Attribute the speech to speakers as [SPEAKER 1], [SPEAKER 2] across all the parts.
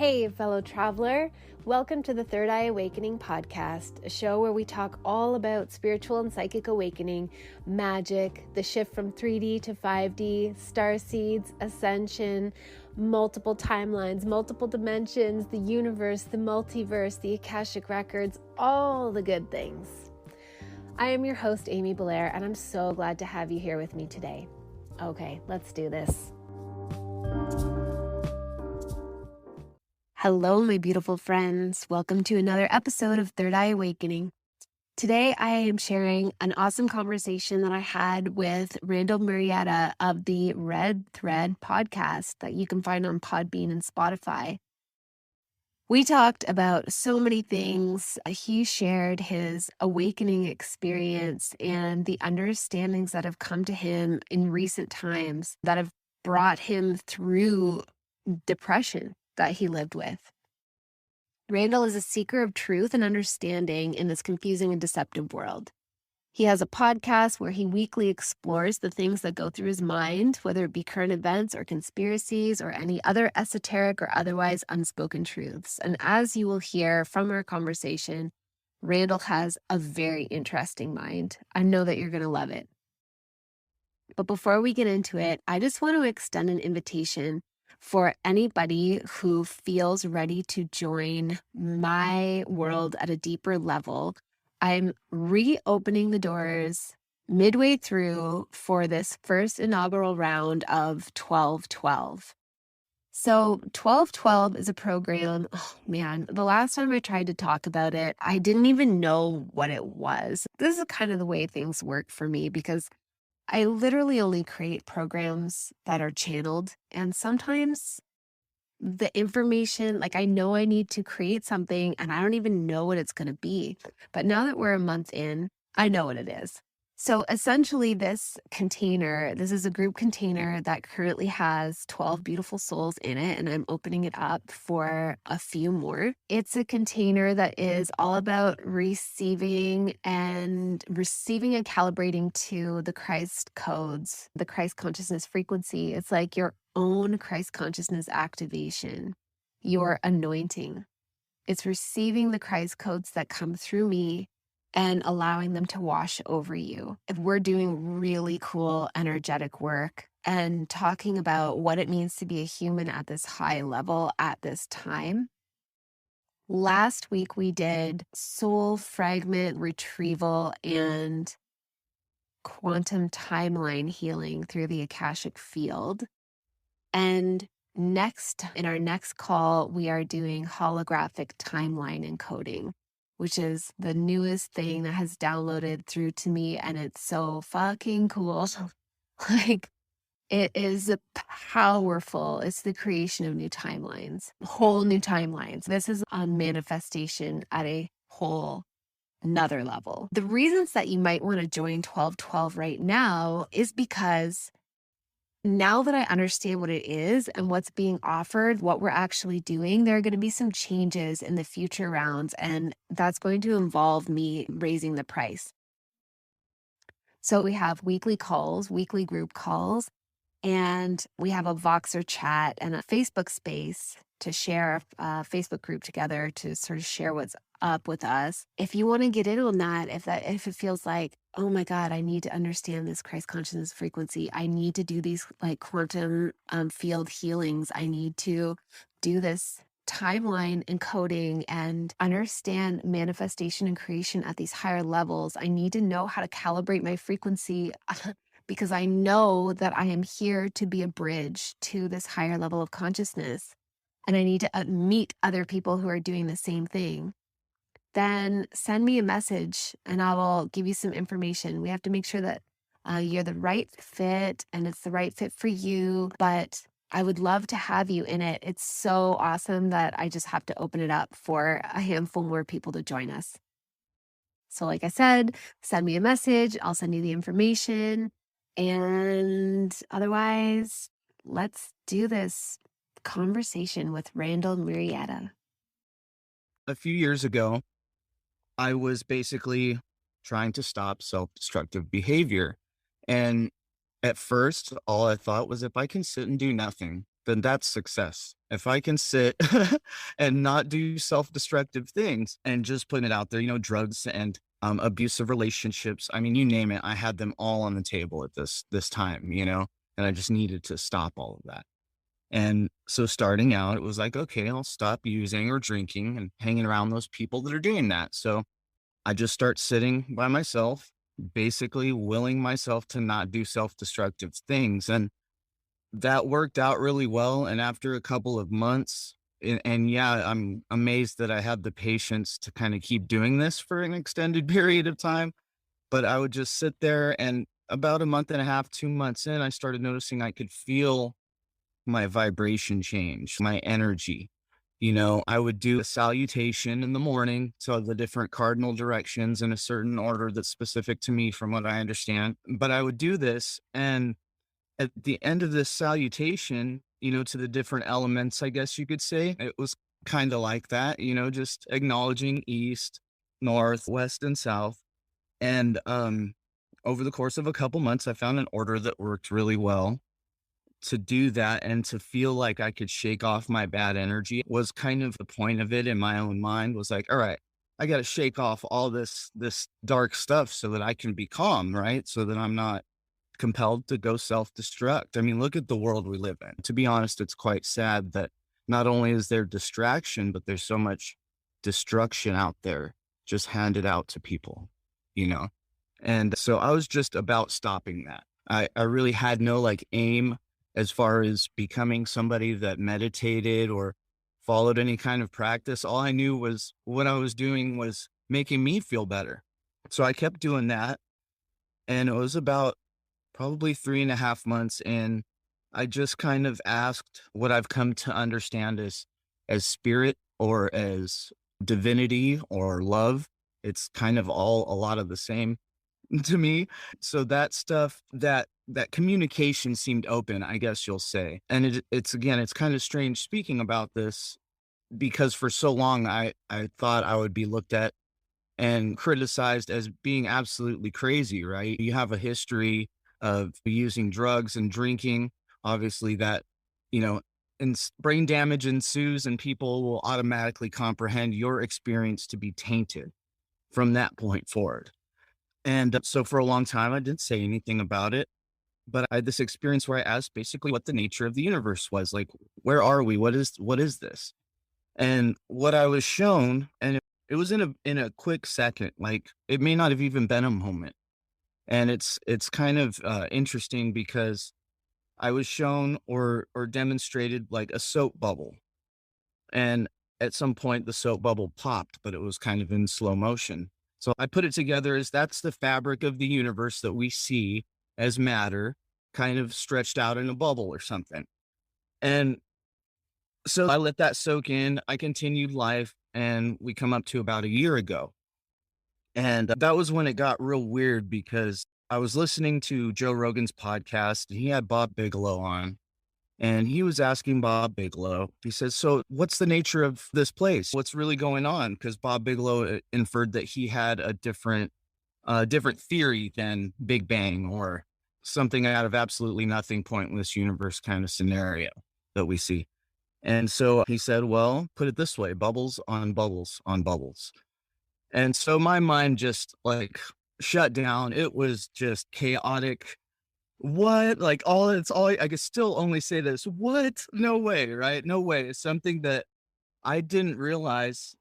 [SPEAKER 1] Hey, fellow traveler. Welcome to the Third Eye Awakening podcast, a show where we talk all about spiritual and psychic awakening, magic, the shift from 3D to 5D, star seeds, ascension, multiple timelines, multiple dimensions, the universe, the multiverse, the Akashic records, all the good things. I am your host, Amy Belair, and I'm so glad to have you here with me today. Okay, let's do this. Hello, my beautiful friends. Welcome to another episode of Third Eye Awakening. Today, I am sharing an awesome conversation that I had with Randall Murrieta of the Red Thread podcast that you can find on Podbean and Spotify. We talked about so many things. He shared his awakening experience and the understandings that have come to him in recent times that have brought him through depression that he lived with. Randall is a seeker of truth and understanding in this confusing and deceptive world. He has a podcast where he weekly explores the things that go through his mind, whether it be current events or conspiracies or any other esoteric or otherwise unspoken truths. And as you will hear from our conversation, Randall has a very interesting mind. I know that you're going to love it. But before we get into it, I just want to extend an invitation for anybody who feels ready to join my world at a deeper level. I'm reopening the doors midway through for this first inaugural round of 1212. So 1212 is a program, oh man, the last time I tried to talk about it, I didn't even know what it was. This is kind of the way things work for me because I literally only create programs that are channeled, and sometimes the information, like I know I need to create something and I don't even know what it's going to be. But now that we're a month in, I know what it is. So essentially this is a group container that currently has 12 beautiful souls in it, and I'm opening it up for a few more. It's a container that is all about receiving and calibrating to the Christ codes, the Christ consciousness frequency. It's like your own Christ consciousness activation, your anointing. It's receiving the Christ codes that come through me and allowing them to wash over you. If we're doing really cool energetic work and talking about what it means to be a human at this high level at this time. Last week we did soul fragment retrieval and quantum timeline healing through the Akashic field. And in our next call, we are doing holographic timeline encoding, which is the newest thing that has downloaded through to me. And it's so fucking cool. Like, it is powerful. It's the creation of new timelines, whole new timelines. This is a manifestation at a whole another level. The reasons that you might want to join 1212 right now is because now that I understand what it is and what's being offered, what we're actually doing, there are going to be some changes in the future rounds, and that's going to involve me raising the price. So we have weekly calls, weekly group calls, and we have a Voxer chat and a Facebook space to share a Facebook group together to sort of share what's up with us. If you want to get in on that, if it feels like, oh my God, I need to understand this Christ consciousness frequency. I need to do these like quantum field healings. I need to do this timeline encoding and understand manifestation and creation at these higher levels. I need to know how to calibrate my frequency because I know that I am here to be a bridge to this higher level of consciousness. And I need to meet other people who are doing the same thing. Then send me a message and I will give you some information. We have to make sure that you're the right fit and it's the right fit for you, but I would love to have you in it. It's so awesome that I just have to open it up for a handful more people to join us. So like I said, send me a message. I'll send you the information. And otherwise, let's do this conversation with Randall Murrieta.
[SPEAKER 2] A few years ago, I was basically trying to stop self-destructive behavior. And at first, all I thought was if I can sit and do nothing, then that's success. If I can sit and not do self-destructive things and just putting it out there, drugs and abusive relationships. I mean, you name it, I had them all on the table at this time, and I just needed to stop all of that. And so starting out, it was like, okay, I'll stop using or drinking and hanging around those people that are doing that. So I just start sitting by myself, basically willing myself to not do self-destructive things. And that worked out really well. And after a couple of months, and yeah, I'm amazed that I had the patience to kind of keep doing this for an extended period of time. But I would just sit there, and about a month and a half, 2 months in, I started noticing I could feel my vibration change, my energy. I would do a salutation in the morning. So the different cardinal directions in a certain order that's specific to me from what I understand. But I would do this. And at the end of this salutation, to the different elements, I guess you could say, it was kind of like that, just acknowledging east, north, west, and south. And over the course of a couple months, I found an order that worked really well to do that, and to feel like I could shake off my bad energy was kind of the point of it in my own mind. Was like, all right, I got to shake off all this dark stuff so that I can be calm, right? So that I'm not compelled to go self-destruct. I mean, look at the world we live in. To be honest, it's quite sad that not only is there distraction, but there's so much destruction out there just handed out to people, you know? And so I was just about stopping that. I really had no like aim as far as becoming somebody that meditated or followed any kind of practice. All I knew was what I was doing was making me feel better. So I kept doing that. And it was about probably 3.5 months in, I just kind of asked what I've come to understand as spirit or as divinity or love. It's kind of all a lot of the same to me. So that stuff, that communication seemed open, I guess you'll say. And it's again, it's kind of strange speaking about this because for so long I thought I would be looked at and criticized as being absolutely crazy, right? You have a history of using drugs and drinking. Obviously, that, you know, and brain damage ensues, and people will automatically comprehend your experience to be tainted from that point forward. And so for a long time, I didn't say anything about it. But I had this experience where I asked basically what the nature of the universe was. Like, where are we? What is this? And what I was shown, and it was in a quick second, like it may not have even been a moment. And it's kind of interesting because I was shown or demonstrated like a soap bubble. And at some point the soap bubble popped, but it was kind of in slow motion. So I put it together as that's the fabric of the universe that we see as matter kind of stretched out in a bubble or something. And so I let that soak in. I continued life, and we come up to about a year ago. And that was when it got real weird because I was listening to Joe Rogan's podcast, and he had Bob Bigelow on. And he was asking Bob Bigelow, he says, "So what's the nature of this place? What's really going on?" Because Bob Bigelow inferred that he had a different theory than Big Bang or something out of absolutely nothing, pointless universe kind of scenario that we see. And so he said, well, put it this way, bubbles on bubbles on bubbles. And so my mind just like shut down. It was just chaotic. What? Like I could still only say this. What? No way, right? No way. It's something that I didn't realize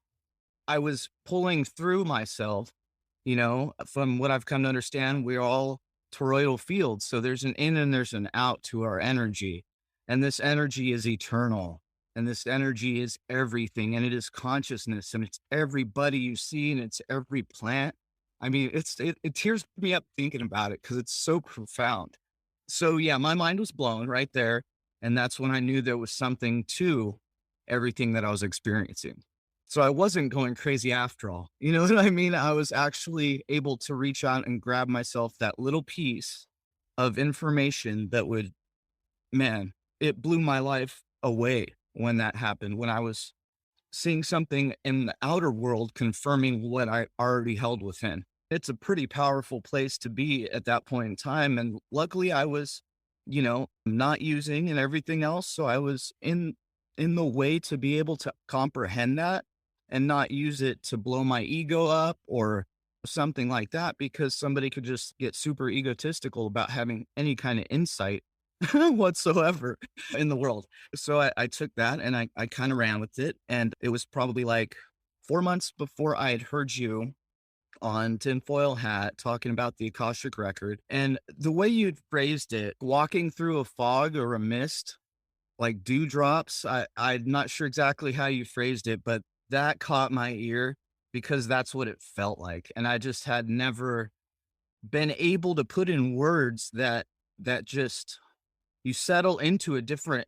[SPEAKER 2] I was pulling through myself, from what I've come to understand, we're all toroidal fields. So there's an in and there's an out to our energy. And this energy is eternal. And this energy is everything. And it is consciousness. And it's everybody you see, and it's every plant. I mean, it tears me up thinking about it because it's so profound. So yeah, my mind was blown right there. And that's when I knew there was something to everything that I was experiencing. So I wasn't going crazy after all. You know what I mean? I was actually able to reach out and grab myself that little piece of information that would, man, it blew my life away when that happened, when I was seeing something in the outer world confirming what I already held within. It's a pretty powerful place to be at that point in time. And luckily, I was not using and everything else. So I was in the way to be able to comprehend that and not use it to blow my ego up or something like that, because somebody could just get super egotistical about having any kind of insight whatsoever in the world. So I took that and I kind of ran with it. And it was probably like 4 months before I had heard you on Tinfoil Hat talking about the Akashic record. And the way you'd phrased it, walking through a fog or a mist, like dewdrops, I'm not sure exactly how you phrased it, but that caught my ear because that's what it felt like. And I just had never been able to put in words that just you settle into a different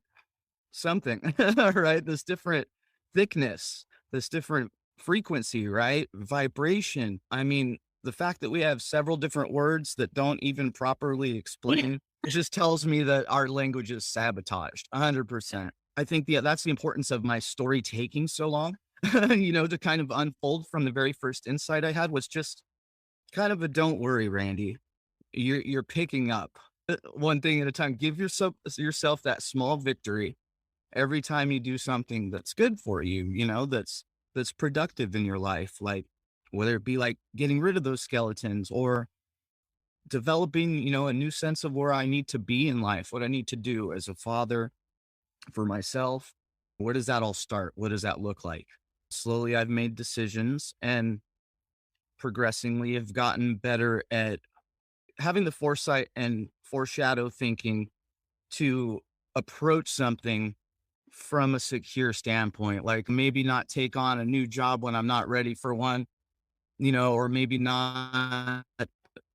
[SPEAKER 2] something, right? This different thickness, this different frequency, right? Vibration. I mean, the fact that we have several different words that don't even properly
[SPEAKER 1] Yeah.
[SPEAKER 2] explain, it just tells me that our language is sabotaged 100%. I think that's the importance of my story taking so long, to kind of unfold from the very first insight I had was just kind of a don't worry, Randy. You're picking up one thing at a time. Give yourself that small victory every time you do something that's good for you, that's productive in your life, like whether it be like getting rid of those skeletons or developing, a new sense of where I need to be in life, what I need to do as a father for myself. Where does that all start? What does that look like? Slowly, I've made decisions and progressively have gotten better at having the foresight and foreshadow thinking to approach something from a secure standpoint, like maybe not take on a new job when I'm not ready for one, or maybe not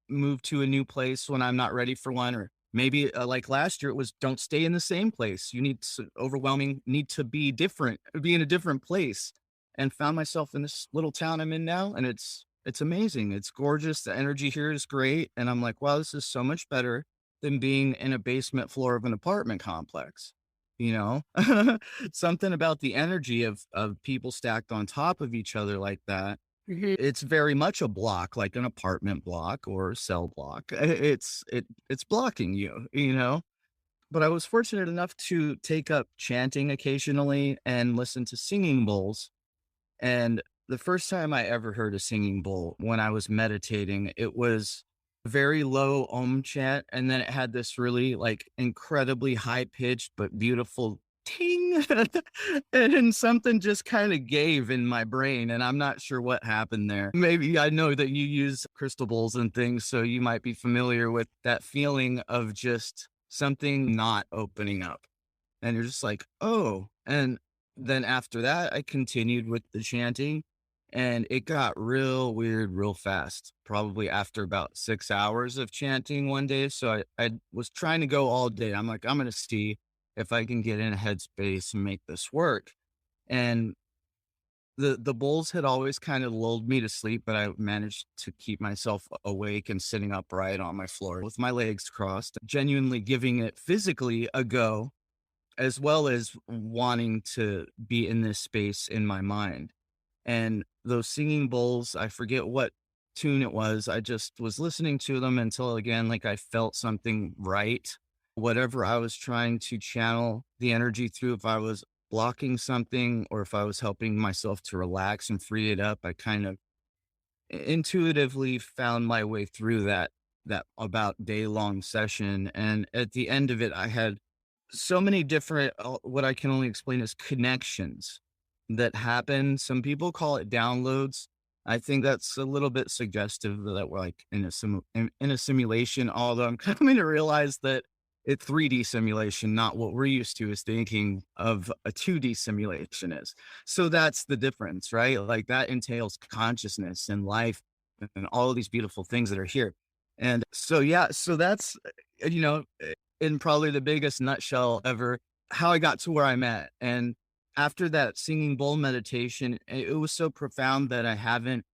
[SPEAKER 2] move to a new place when I'm not ready for one, or maybe like last year it was don't stay in the same place. You need overwhelming need to be different, be in a different place, and found myself in this little town I'm in now, and it's amazing. It's gorgeous. The energy here is great, and I'm like, wow, this is so much better than being in a basement floor of an apartment complex. You know, something about the energy of people stacked on top of each other like that,
[SPEAKER 1] Mhm.
[SPEAKER 2] it's very much a block, like an apartment block or a cell block. It's blocking you, you know? But I was fortunate enough to take up chanting occasionally and listen to singing bowls. And the first time I ever heard a singing bowl when I was meditating, it was very low Om chant. And then it had this really like incredibly high pitched but beautiful ting. And then something just kind of gave in my brain. And I'm not sure what happened there. Maybe I know that you use crystal bowls and things. So you might be familiar with that feeling of just something not opening up and you're just like, "Oh." And then after that, I continued with the chanting and it got real weird real fast, probably after about 6 hours of chanting one day. So I was trying to go all day. I'm like, "I'm gonna see if I can get in a headspace and make this work." And the bowls had always kind of lulled me to sleep, but I managed to keep myself awake and sitting upright on my floor with my legs crossed, genuinely giving it physically a go as well as wanting to be in this space in my mind. And those singing bowls, I forget what tune it was. I just was listening to them until again, like I felt something right. Whatever I was trying to channel the energy through, if I was blocking something or if I was helping myself to relax and free it up, I kind of intuitively found my way through that about day long session. And at the end of it, I had so many different, what I can only explain as connections that happen. Some people call it downloads. I think that's a little bit suggestive that we're like in a simulation, although I'm coming to realize that it's 3D simulation, not what we're used to as thinking of a 2D simulation is. So that's the difference, right? Like that entails consciousness and life and all of these beautiful things that are here. And so, yeah, so that's, in probably the biggest nutshell ever, how I got to where I'm at. And after that singing bowl meditation, it was so profound that I haven't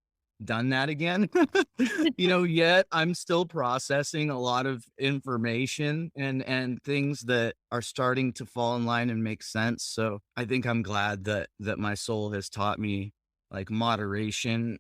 [SPEAKER 2] done that again. Yet I'm still processing a lot of information and things that are starting to fall in line and make sense. So I think I'm glad that my soul has taught me like moderation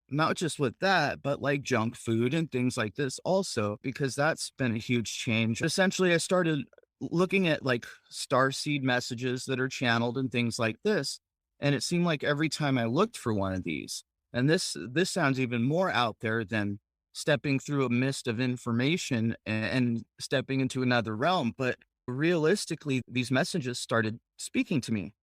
[SPEAKER 2] not just with that, but like junk food and things like this also, because that's been a huge change. Essentially, I started looking at like star seed messages that are channeled and things like this. And it seemed like every time I looked for one of these, and this sounds even more out there than stepping through a mist of information and stepping into another realm. But realistically, these messages started speaking to me.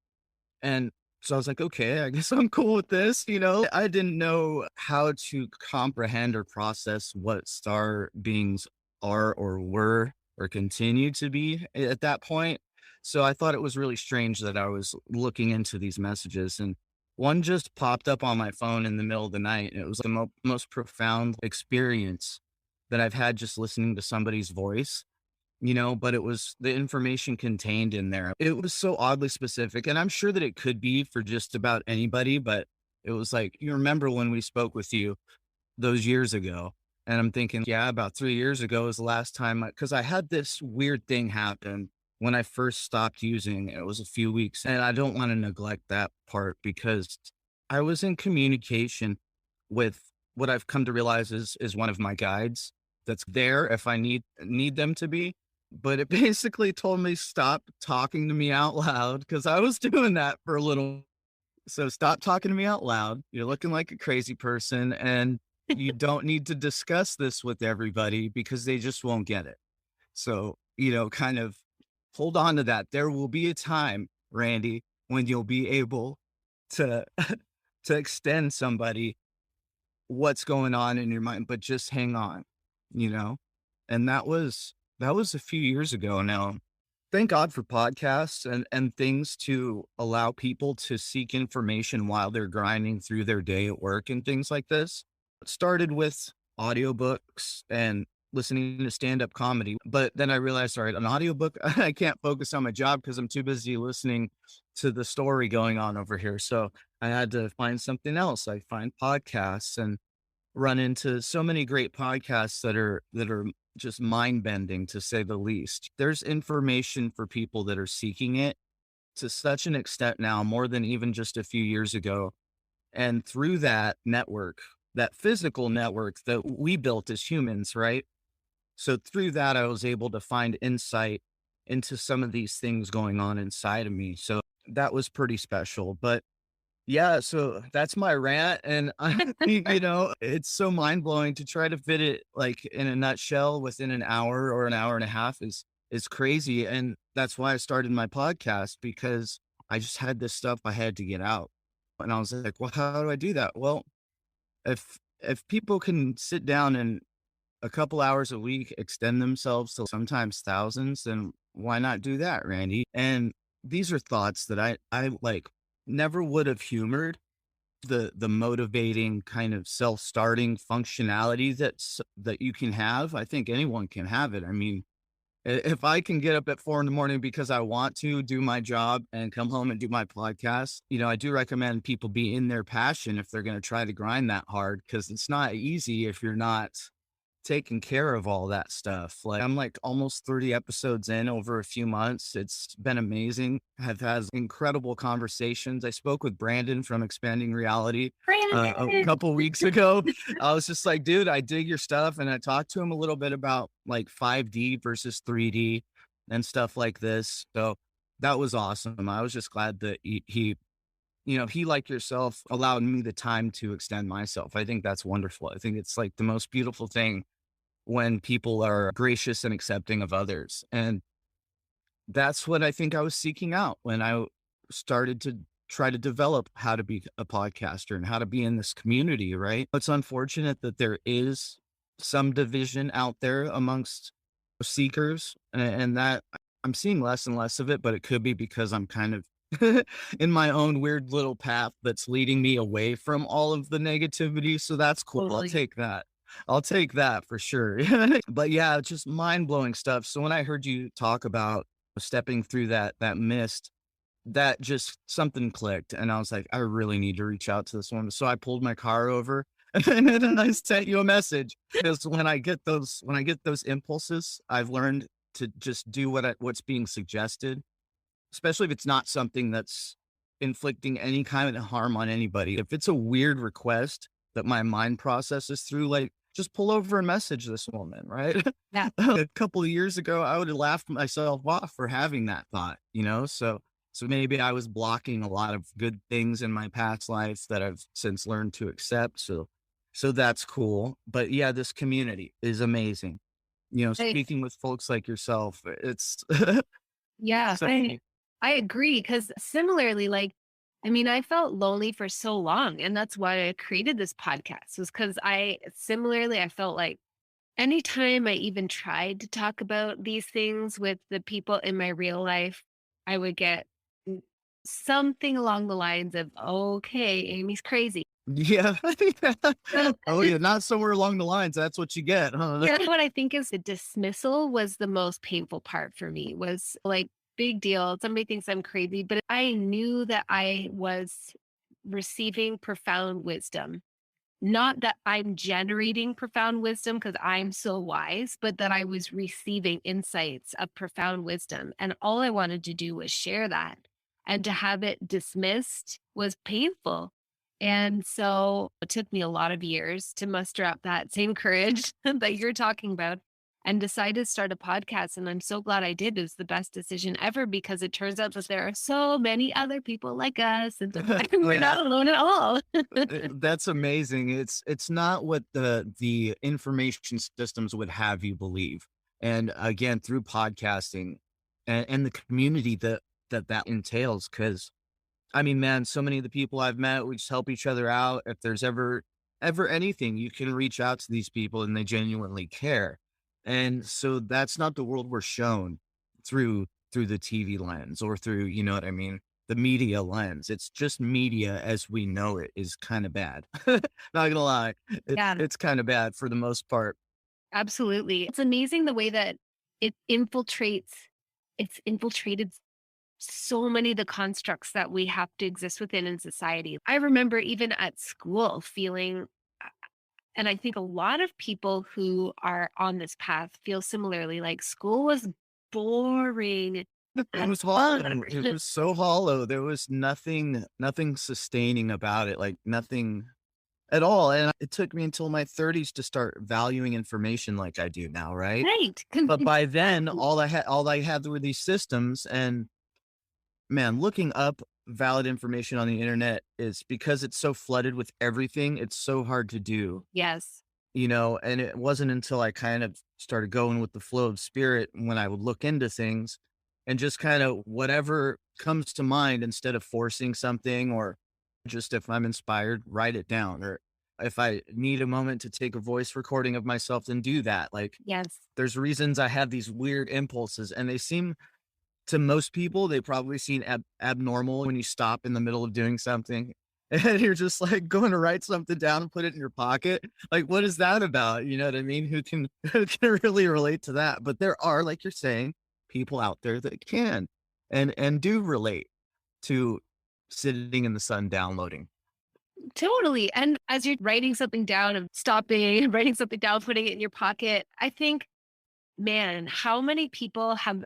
[SPEAKER 2] And so I was like, okay, I guess I'm cool with this. I didn't know how to comprehend or process what star beings are or were or continue to be at that point. So I thought it was really strange that I was looking into these messages, and one just popped up on my phone in the middle of the night. And it was the most profound experience that I've had just listening to somebody's voice, but it was the information contained in there. It was so oddly specific, and I'm sure that it could be for just about anybody, but it was like, you remember when we spoke with you those years ago? And I'm thinking, yeah, about 3 years ago was the last time, because I had this weird thing happen when I first stopped using. It was a few weeks, and I don't want to neglect that part because I was in communication with what I've come to realize is one of my guides that's there if I need them to be. But it basically told me stop talking to me out loud because I was doing that for a little. So stop talking to me out loud. You're looking like a crazy person, and you don't need to discuss this with everybody because they just won't get it. So, kind of hold on to that. There will be a time, Randy, when you'll be able to to extend somebody what's going on in your mind, but just hang on, you know? And that was a few years ago now. Thank God for podcasts and things to allow people to seek information while they're grinding through their day at work and things like this. It started with audiobooks and listening to stand-up comedy, but then I realized, all right, an audiobook, I can't focus on my job because I'm too busy listening to the story going on over here. So I had to find something else. I find podcasts and run into so many great podcasts that are just mind bending to say the least. There's information for people that are seeking it to such an extent now, more than even just a few years ago. And through that network, that physical network that we built as humans, right? So through that, I was able to find insight into some of these things going on inside of me. So that was pretty special. But yeah, so that's my rant, and I think, it's so mind-blowing to try to fit it, like, in a nutshell within an hour or an hour and a half is crazy, and that's why I started my podcast because I just had this stuff I had to get out, and I was like, "Well, how do I do that?" Well, if people can sit down and a couple hours a week extend themselves to sometimes thousands, then why not do that, Randy? And these are thoughts that I like never would have humored the motivating kind of self-starting functionality that you can have. I think anyone can have it. I mean, if I can get up at 4 in the morning because I want to do my job and come home and do my podcast, I do recommend people be in their passion if they're going to try to grind that hard because it's not easy if you're not taking care of all that stuff. Like I'm like almost 30 episodes in over a few months. It's been amazing. I've had incredible conversations. I spoke with Brandon from Expanding Reality a
[SPEAKER 1] Brandon.
[SPEAKER 2] couple weeks ago. I was just like, dude, I dig your stuff. And I talked to him a little bit about like 5D versus 3D and stuff like this. So that was awesome. I was just glad that he like yourself allowed me the time to extend myself. I think that's wonderful. I think it's like the most beautiful thing when people are gracious and accepting of others. And that's what I think I was seeking out when I started to try to develop how to be a podcaster and how to be in this community, right? It's unfortunate that there is some division out there amongst seekers and that I'm seeing less and less of it, but it could be because I'm kind of in my own weird little path that's leading me away from all of the negativity. So that's cool. I'll
[SPEAKER 1] Totally.
[SPEAKER 2] take that. I'll take that for sure. But yeah, it's just mind blowing stuff. So when I heard you talk about stepping through that mist, that just something clicked, and I was like, I really need to reach out to this woman. So I pulled my car over, and then I sent you a message because when I get those impulses, I've learned to just do what's being suggested, especially if it's not something that's inflicting any kind of harm on anybody. If it's a weird request that my mind processes through, like, just pull over and message this woman, right?
[SPEAKER 1] Yeah.
[SPEAKER 2] A couple of years ago, I would have laughed myself off for having that thought, so maybe I was blocking a lot of good things in my past life that I've since learned to accept. So that's cool. But yeah, this community is amazing.
[SPEAKER 1] I,
[SPEAKER 2] Speaking with folks like yourself, it's
[SPEAKER 1] yeah,
[SPEAKER 2] so
[SPEAKER 1] I agree. Cause similarly, like, I mean, I felt lonely for so long. And that's why I created this podcast, was because I felt like anytime I even tried to talk about these things with the people in my real life, I would get mm, something along the lines of, okay, Amy's crazy.
[SPEAKER 2] yeah.
[SPEAKER 1] So
[SPEAKER 2] Oh yeah, not somewhere along the lines. That's what you get, huh?
[SPEAKER 1] yeah, what I think is the dismissal was the most painful part for me, was like, big deal. Somebody thinks I'm crazy, but I knew that I was receiving profound wisdom. Not that I'm generating profound wisdom because I'm so wise, but that I was receiving insights of profound wisdom. And all I wanted to do was share that. And to have it dismissed was painful. And so it took me a lot of years to muster up that same courage that you're talking about and decide to start a podcast. And I'm so glad I did. It was the best decision ever because it turns out that there are so many other people like us and we're
[SPEAKER 2] Yeah.
[SPEAKER 1] not alone at all.
[SPEAKER 2] That's amazing. It's not what the information systems would have you believe. And again, through podcasting and the community that entails, because I mean, man, so many of the people I've met, we just help each other out. If there's ever anything, you can reach out to these people and they genuinely care. And so that's not the world we're shown through the TV lens or through, you know what I mean, the media lens. It's just media as we know it is kind of bad. Not gonna lie.
[SPEAKER 1] Yeah.
[SPEAKER 2] It's kind of bad for the most part.
[SPEAKER 1] Absolutely. It's amazing the way that it infiltrates it's infiltrated so many of the constructs that we have to exist within in society. I remember even at school feeling and I think a lot of people who are on this path feel similarly, like school was boring
[SPEAKER 2] It
[SPEAKER 1] and
[SPEAKER 2] was hollow.
[SPEAKER 1] fun.
[SPEAKER 2] It was so hollow. There was nothing sustaining about it, like nothing at all, and it took me until my 30s to start valuing information like I do now, right?
[SPEAKER 1] Right.
[SPEAKER 2] But by then,
[SPEAKER 1] Exactly.
[SPEAKER 2] all I had were these systems, and man, looking up valid information on the internet is because it's so flooded with everything, it's so hard to do,
[SPEAKER 1] Yes.
[SPEAKER 2] and it wasn't until I kind of started going with the flow of spirit when I would look into things and just kind of whatever comes to mind instead of forcing something or just if I'm inspired, write it down. Or if I need a moment to take a voice recording of myself, then do that. Like
[SPEAKER 1] Yes.
[SPEAKER 2] there's reasons I have these weird impulses and they seem to most people, they probably seem abnormal when you stop in the middle of doing something and you're just like going to write something down and put it in your pocket. Like, what is that about? You know what I mean? Who can really relate to that? But there are, like you're saying, people out there that can and do relate to sitting in the sun downloading.
[SPEAKER 1] Totally. And as you're writing something down and stopping, writing something down, putting it in your pocket, I think, man, how many people have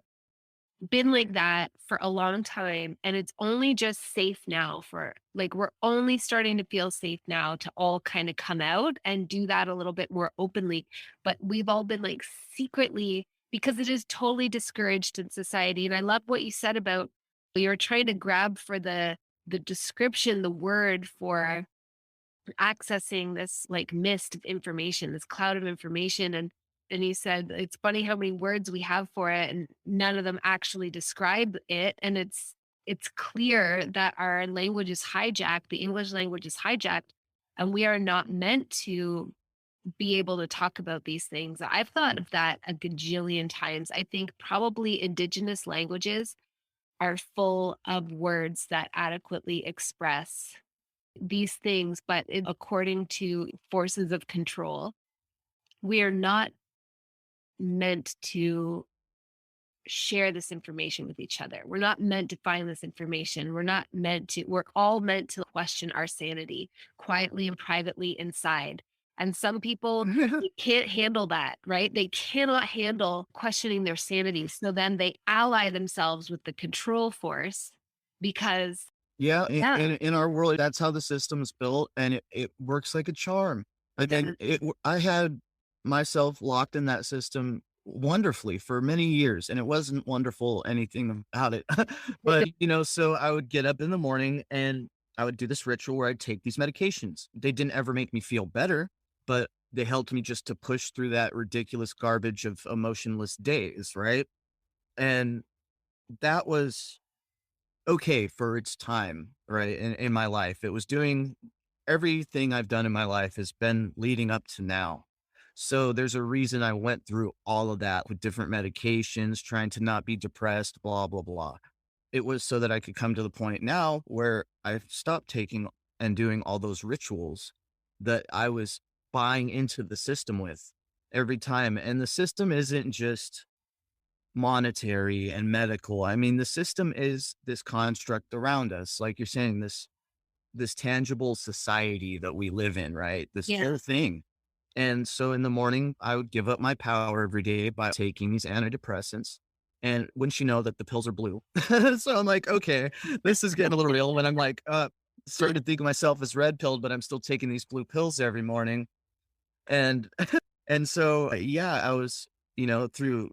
[SPEAKER 1] been like that for a long time and it's only just safe now for like we're only starting to feel safe now to all kind of come out and do that a little bit more openly, but we've all been like secretly, because it is totally discouraged in society. And I love what you said about you're trying to grab for the description, the word for accessing this like mist of information, this cloud of information. And he said it's funny how many words we have for it and none of them actually describe it. And it's clear that our language is hijacked, the English language is hijacked, and we are not meant to be able to talk about these things. I've thought of that a gajillion times. I think probably indigenous languages are full of words that adequately express these things, but according to forces of control, we are not meant to share this information with each other. We're not meant to find this information. We're all meant to question our sanity quietly and privately inside. And some people they can't handle that, right? They cannot handle questioning their sanity. So then they ally themselves with the control force because
[SPEAKER 2] Yeah,
[SPEAKER 1] Yeah.
[SPEAKER 2] in our world, that's how the system's built, and it works like a charm. And then
[SPEAKER 1] Yeah.
[SPEAKER 2] I had myself locked in that system wonderfully for many years, and it wasn't wonderful anything about it. But, so I would get up in the morning and I would do this ritual where I'd take these medications. They didn't ever make me feel better, but they helped me just to push through that ridiculous garbage of emotionless days, right? And that was okay for its time, right? In my life, it was doing everything I've done in my life has been leading up to now. So there's a reason I went through all of that with different medications, trying to not be depressed, blah, blah, blah. It was so that I could come to the point now where I've stopped taking and doing all those rituals that I was buying into the system with every time. And the system isn't just monetary and medical. I mean, the system is this construct around us, like you're saying, this tangible society that we live in, right? This
[SPEAKER 1] Yeah.
[SPEAKER 2] whole thing. And so in the morning, I would give up my power every day by taking these antidepressants. And wouldn't you know that the pills are blue? So I'm like, okay, this is getting a little real. When I'm like, starting to think of myself as red pilled, but I'm still taking these blue pills every morning. And and so yeah, I was, through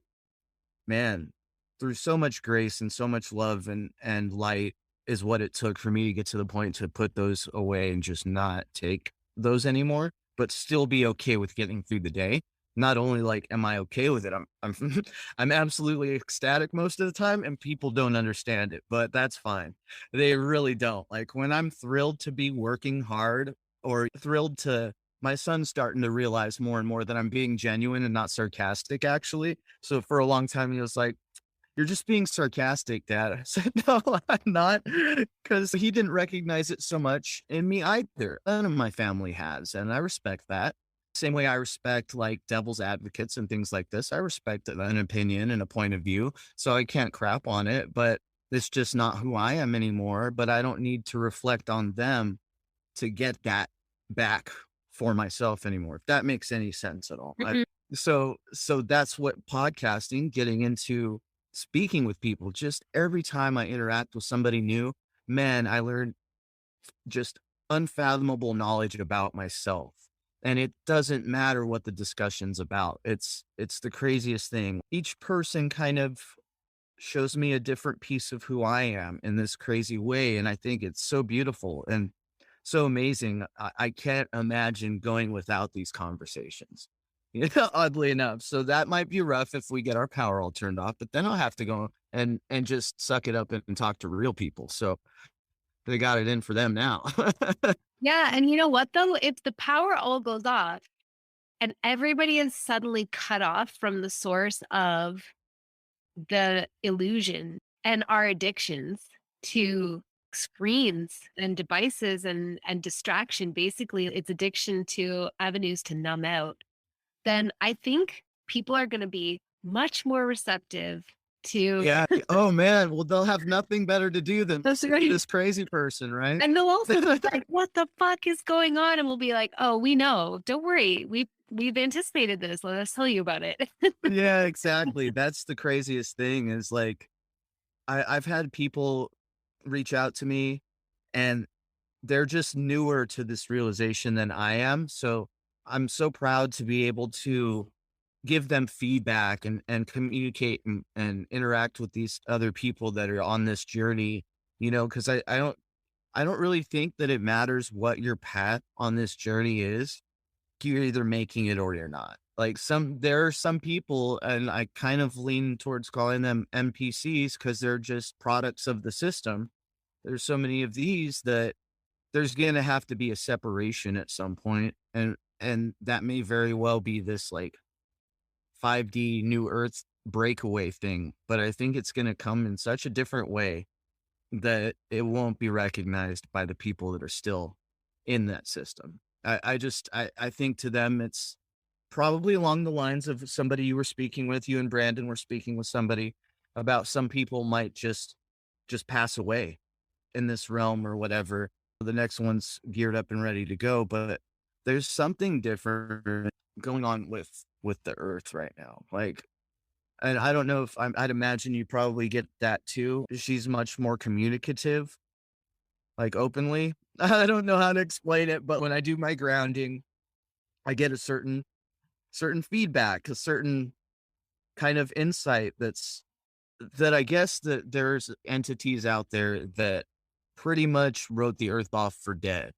[SPEAKER 2] man, through so much grace and so much love and light is what it took for me to get to the point to put those away and just not take those anymore, but still be okay with getting through the day. Not only like am I okay with it, I'm I'm absolutely ecstatic most of the time, and people don't understand it, but that's fine. They really don't. Like when I'm thrilled to be working hard or thrilled to my son's starting to realize more and more that I'm being genuine and not sarcastic actually. So for a long time, he was like, "You're just being sarcastic, Dad." I said, "No, I'm not," because he didn't recognize it so much in me either. None of my family has, and I respect that. Same way I respect like devil's advocates and things like this. I respect an opinion and a point of view, so I can't crap on it, but it's just not who I am anymore. But I don't need to reflect on them to get that back for myself anymore, if that makes any sense at all.
[SPEAKER 1] Mhm.
[SPEAKER 2] So that's what podcasting, getting into speaking with people, just every time I interact with somebody new, man, I learn just unfathomable knowledge about myself. And it doesn't matter what the discussion's about. It's the craziest thing. Each person kind of shows me a different piece of who I am in this crazy way. And I think it's so beautiful and so amazing. I can't imagine going without these conversations. Oddly enough. So that might be rough if we get our power all turned off, but then I'll have to go and just suck it up and talk to real people. So they got it in for them now.
[SPEAKER 1] Yeah. And you know what, though? If the power all goes off and everybody is suddenly cut off from the source of the illusion and our addictions to screens and devices and distraction, basically it's addiction to avenues to numb out, then I think people are going to be much more receptive to
[SPEAKER 2] Yeah. Oh man. Well, they'll have nothing better to do than
[SPEAKER 1] those
[SPEAKER 2] listen to
[SPEAKER 1] right.
[SPEAKER 2] this crazy person, right?
[SPEAKER 1] And they'll also be like, what the fuck is going on? And we'll be like, oh, we know. Don't worry. We've anticipated this. Let us tell you about it.
[SPEAKER 2] Yeah, exactly. That's the craziest thing is like I've had people reach out to me and they're just newer to this realization than I am. So I'm so proud to be able to give them feedback and communicate and interact with these other people that are on this journey, because I don't really think that it matters what your path on this journey is. You're either making it or you're not. Like there are some people, and I kind of lean towards calling them NPCs because they're just products of the system. There's so many of these that there's gonna have to be a separation at some point, and that may very well be this like 5D New Earth breakaway thing, but I think it's gonna come in such a different way that it won't be recognized by the people that are still in that system. I think to them it's probably along the lines of somebody you were speaking with, you and Brandon were speaking with somebody about some people might just pass away in this realm or whatever. The next one's geared up and ready to go, but there's something different going on with the earth right now. Like, and I don't know if I'd imagine you probably get that too. She's much more communicative like openly. I don't know how to explain it, but when I do my grounding, I get a certain feedback, a certain kind of insight that I guess that there's entities out there that pretty much wrote the earth off for dead.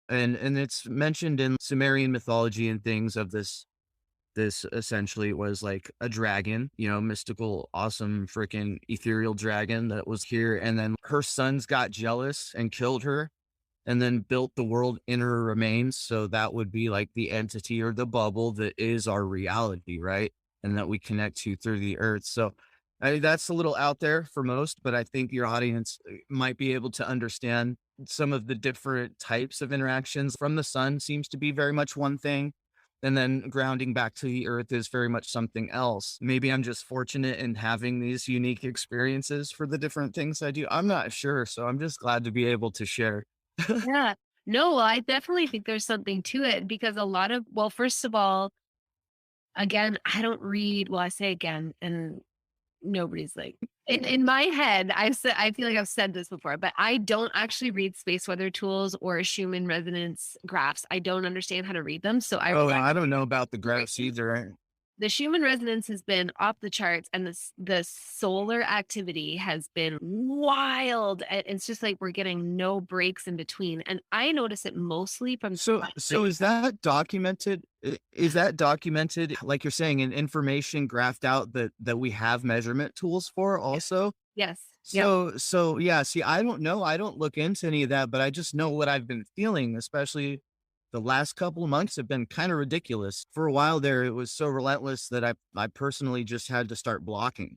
[SPEAKER 2] And it's mentioned in Sumerian mythology and things of this essentially was like a dragon, mystical, awesome, freaking ethereal dragon that was here. And then her sons got jealous and killed her and then built the world in her remains. So that would be like the entity or the bubble that is our reality, right? And that we connect to through the earth. So that's a little out there for most, but I think your audience might be able to understand some of the different types of interactions. From the sun seems to be very much one thing. And then grounding back to the earth is very much something else. Maybe I'm just fortunate in having these unique experiences for the different things I do. I'm not sure. So I'm just glad to be able to share.
[SPEAKER 1] Yeah. No, well, I definitely think there's something to it because a lot of, well, first of all, again, I don't read, well, I say again, and nobody's like, in my head, I've said, I feel like I've said this before, but I don't actually read space weather tools or Schumann resonance graphs. I don't understand how to read them. So I
[SPEAKER 2] Oh, I don't know about the graphs either.
[SPEAKER 1] the Schumann resonance has been off the charts, and the solar activity has been wild. It's just like we're getting no breaks in between, and I notice it mostly from
[SPEAKER 2] So is that documented? Is that documented, like you're saying, in information graphed out that we have measurement tools for also?
[SPEAKER 1] yes, yep,
[SPEAKER 2] So yeah, see, I don't know. I don't look into any of that, but I just know what I've been feeling, especially the last couple of months have been kind of ridiculous. For a while there, it was so relentless that I personally just had to start blocking.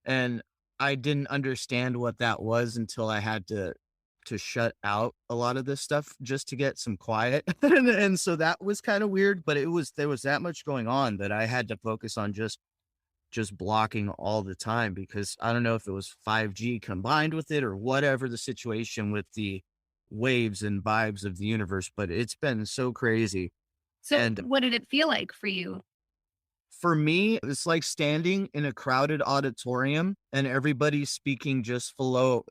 [SPEAKER 2] And I didn't understand what that was until I had to shut out a lot of this stuff just to get some quiet. And so that was kind of weird, but there was that much going on that I had to focus on just blocking all the time because I don't know if it was 5G combined with it or whatever the situation with the waves and vibes of the universe, but it's been so crazy.
[SPEAKER 1] so
[SPEAKER 2] And
[SPEAKER 1] what did it feel like for you?
[SPEAKER 2] for me, it's like standing in a crowded auditorium and everybody's speaking just below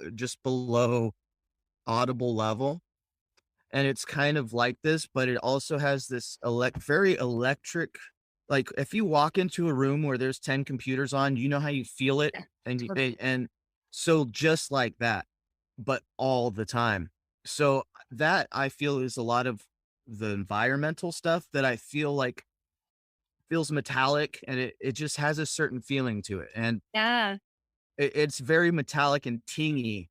[SPEAKER 2] audible level. And it's kind of like this, but it also has this very electric. Like if you walk into a room where there's 10 computers on, you know how you feel it,
[SPEAKER 1] Yeah,
[SPEAKER 2] and
[SPEAKER 1] totally.
[SPEAKER 2] so just like that, but all the time. So that I feel is a lot of the environmental stuff that I feel like feels metallic, and it just has a certain feeling to it, and
[SPEAKER 1] Yeah,
[SPEAKER 2] it's very metallic and tingy,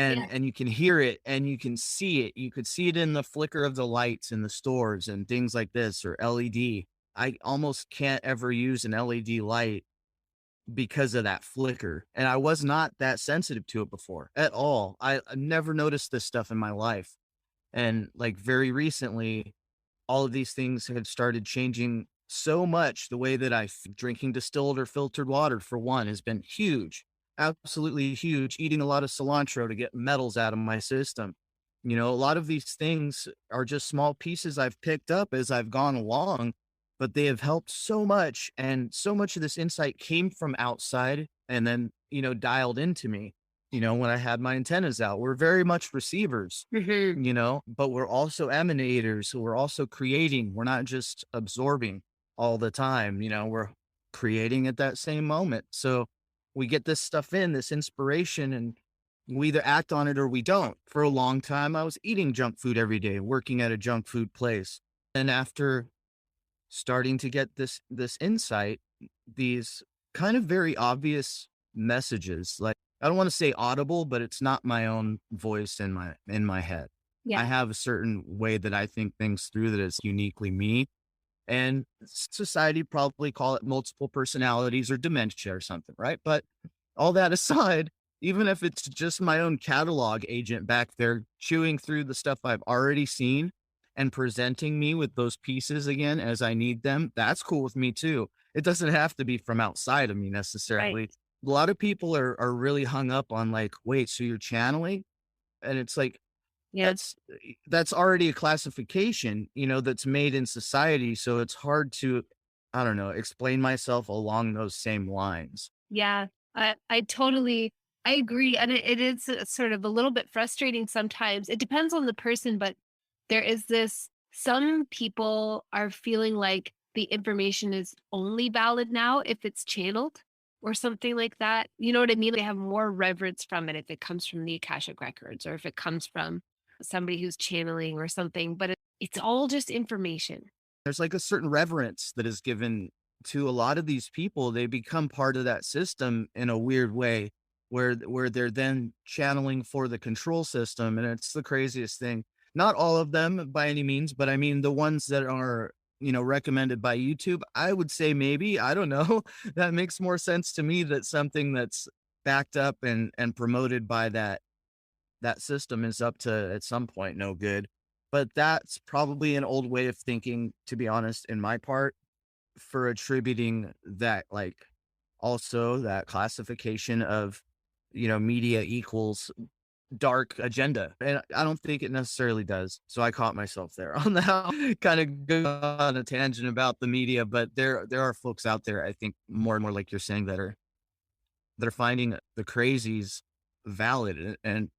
[SPEAKER 1] yeah,
[SPEAKER 2] and you can hear it and you can see it. You could see it in the flicker of the lights in the stores and things like this or LED. I almost can't ever use an LED light because of that flicker, and I was not that sensitive to it before at all. I never noticed this stuff in my life, and, like, very recently all of these things have started changing so much. The way that drinking distilled or filtered water, for one, has been huge, absolutely huge. Eating a lot of cilantro to get metals out of my system. A lot of these things are just small pieces I've picked up as I've gone along, but they have helped so much. And so much of this insight came from outside and then, dialed into me, when I had my antennas out. We're very much receivers,
[SPEAKER 1] hmm,
[SPEAKER 2] but we're also emanators. So we're also creating. We're not just absorbing all the time. We're creating at that same moment. So we get this stuff in, this inspiration, and we either act on it or we don't. For a long time, I was eating junk food every day, working at a junk food place. And after starting to get this insight, these kind of very obvious messages, like I don't want to say audible, but it's not my own voice in my head. I
[SPEAKER 1] yeah,
[SPEAKER 2] have a certain way that I think things through that is uniquely me. And society probably call it multiple personalities or dementia or something, right? But all that aside, even if it's just my own catalog agent back there chewing through the stuff I've already seen and presenting me with those pieces again as I need them, that's cool with me too. It doesn't have to be from outside of me
[SPEAKER 1] right,
[SPEAKER 2] necessarily. A lot of people are really hung up on like, wait, so you're channeling? And it's like,
[SPEAKER 1] yeah.
[SPEAKER 2] that's already a classification, that's made in society, so it's hard to, I don't know, explain myself along those same lines.
[SPEAKER 1] Yeah, I totally I agree, and it is sort of a little bit frustrating sometimes. It depends on the person, but there is this some people are feeling like the information is only valid now if it's channeled or something like that. You know what I mean? They have more reverence from it if it comes from the Akashic records or if it comes from somebody who's channeling or something, but it's all just information.
[SPEAKER 2] There's like a certain reverence that is given to a lot of these people. They become part of that system in a weird way where they're then channeling for the control system. And it's the craziest thing. Not all of them by any means, but I mean the ones that are, recommended by YouTube, I would say maybe, I don't know. That makes more sense to me that something that's backed up and promoted by that system is up to at some point no good. But that's probably an old way of thinking, to be honest, in my part, for attributing that, like, also that classification of, media equals dark agenda. And I don't think it necessarily does. So I caught myself there on that kind of go on a tangent about the media. But there are folks out there, I think, more and more like you're saying, that are finding the crazies valid. And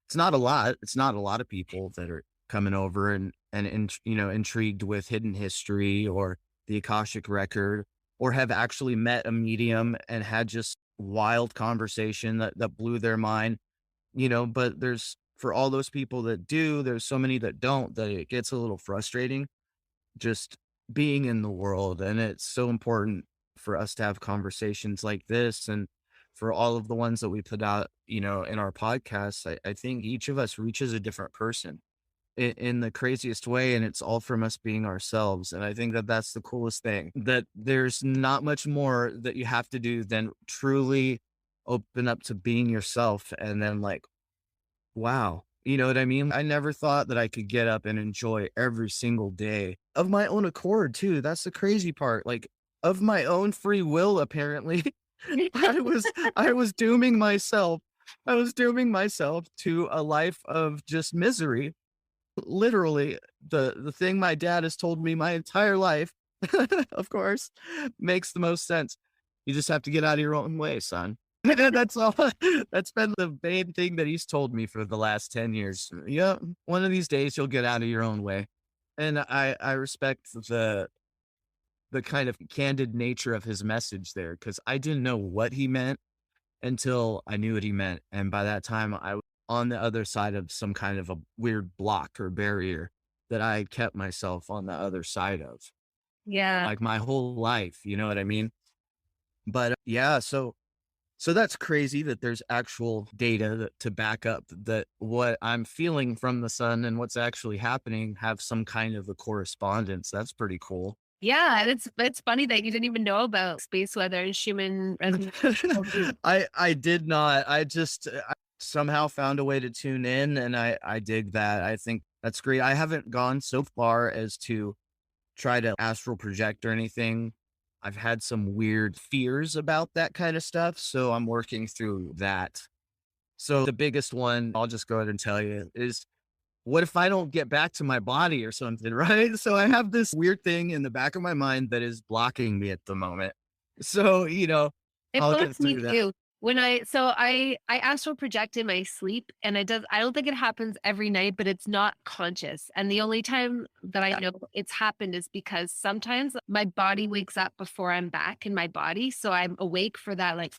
[SPEAKER 2] it's not a lot. It's not a lot of people that are coming over and intrigued with hidden history or the Akashic record, or have actually met a medium and had just wild conversation that blew their mind, but there's for all those people that do, there's so many that don't, that it gets a little frustrating just being in the world. And it's so important for us to have conversations like this. And for all of the ones that we put out, in our podcasts, I think each of us reaches a different person in the craziest way. And it's all from us being ourselves. And I think that that's the coolest thing, that there's not much more that you have to do than truly open up to being yourself. And then, like, wow. You know what I mean? I never thought that I could get up and enjoy every single day of my own accord too. That's the crazy part. Like, of my own free will, apparently. I was I was dooming myself. I was dooming myself to a life of just misery. Literally, the thing my dad has told me my entire life, of course, makes the most sense. You just have to get out of your own way, son. That's all. That's been the main thing that he's told me for the last 10 years. Yeah, one of these days you'll get out of your own way. And I respect the kind of candid nature of his message there, because I didn't know what he meant until I knew what he meant. And by that time, I was on the other side of some kind of a weird block or barrier that I had kept myself on the other side of,
[SPEAKER 1] Yeah.
[SPEAKER 2] like, my whole life. You know what I mean? But yeah, so that's crazy that there's actual data to back up that what I'm feeling from the sun and what's actually happening have some kind of a correspondence. That's pretty cool.
[SPEAKER 1] Yeah, and it's funny that you didn't even know about space weather and Schumann resonance.
[SPEAKER 2] I did not. I somehow found a way to tune in, and I dig that. I think that's great. I haven't gone so far as to try to astral project or anything. I've had some weird fears about that kind of stuff, so I'm working through that. So the biggest one, I'll just go ahead and tell you, is what if I don't get back to my body or something, right? So I have this weird thing in the back of my mind that is blocking me at the moment. So,
[SPEAKER 1] It
[SPEAKER 2] I'll get
[SPEAKER 1] blocks me
[SPEAKER 2] through that.
[SPEAKER 1] too. I astral project in my sleep and I don't think it happens every night, but it's not conscious. And the only time that I know it's happened is because sometimes my body wakes up before I'm back in my body. So I'm awake for that like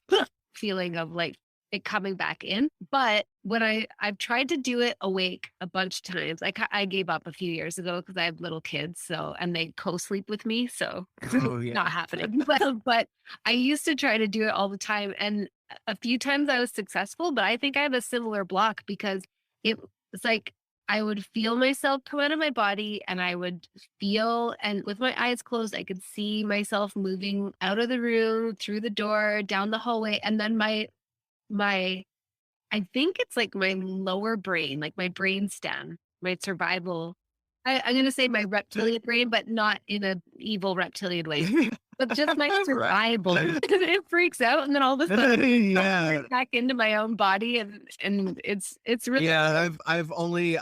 [SPEAKER 1] feeling of like it coming back in. But when I've tried to do it awake a bunch of times, I gave up a few years ago because I have little kids. So, and they co-sleep with me. So
[SPEAKER 2] Oh, yeah.
[SPEAKER 1] not happening. But I used to try to do it all the time, and a few times I was successful, but I think I have a similar block because it was like I would feel myself come out of my body and I would feel, and with my eyes closed, I could see myself moving out of the room, through the door, down the hallway. And then my I think it's like my lower brain, like my brain stem, my survival. I'm gonna say my reptilian brain, but not in a evil reptilian way, but just my
[SPEAKER 2] Right.
[SPEAKER 1] survival. It freaks out, and then all of a sudden
[SPEAKER 2] Yeah.
[SPEAKER 1] back into my own body, and it's really
[SPEAKER 2] Yeah, I've only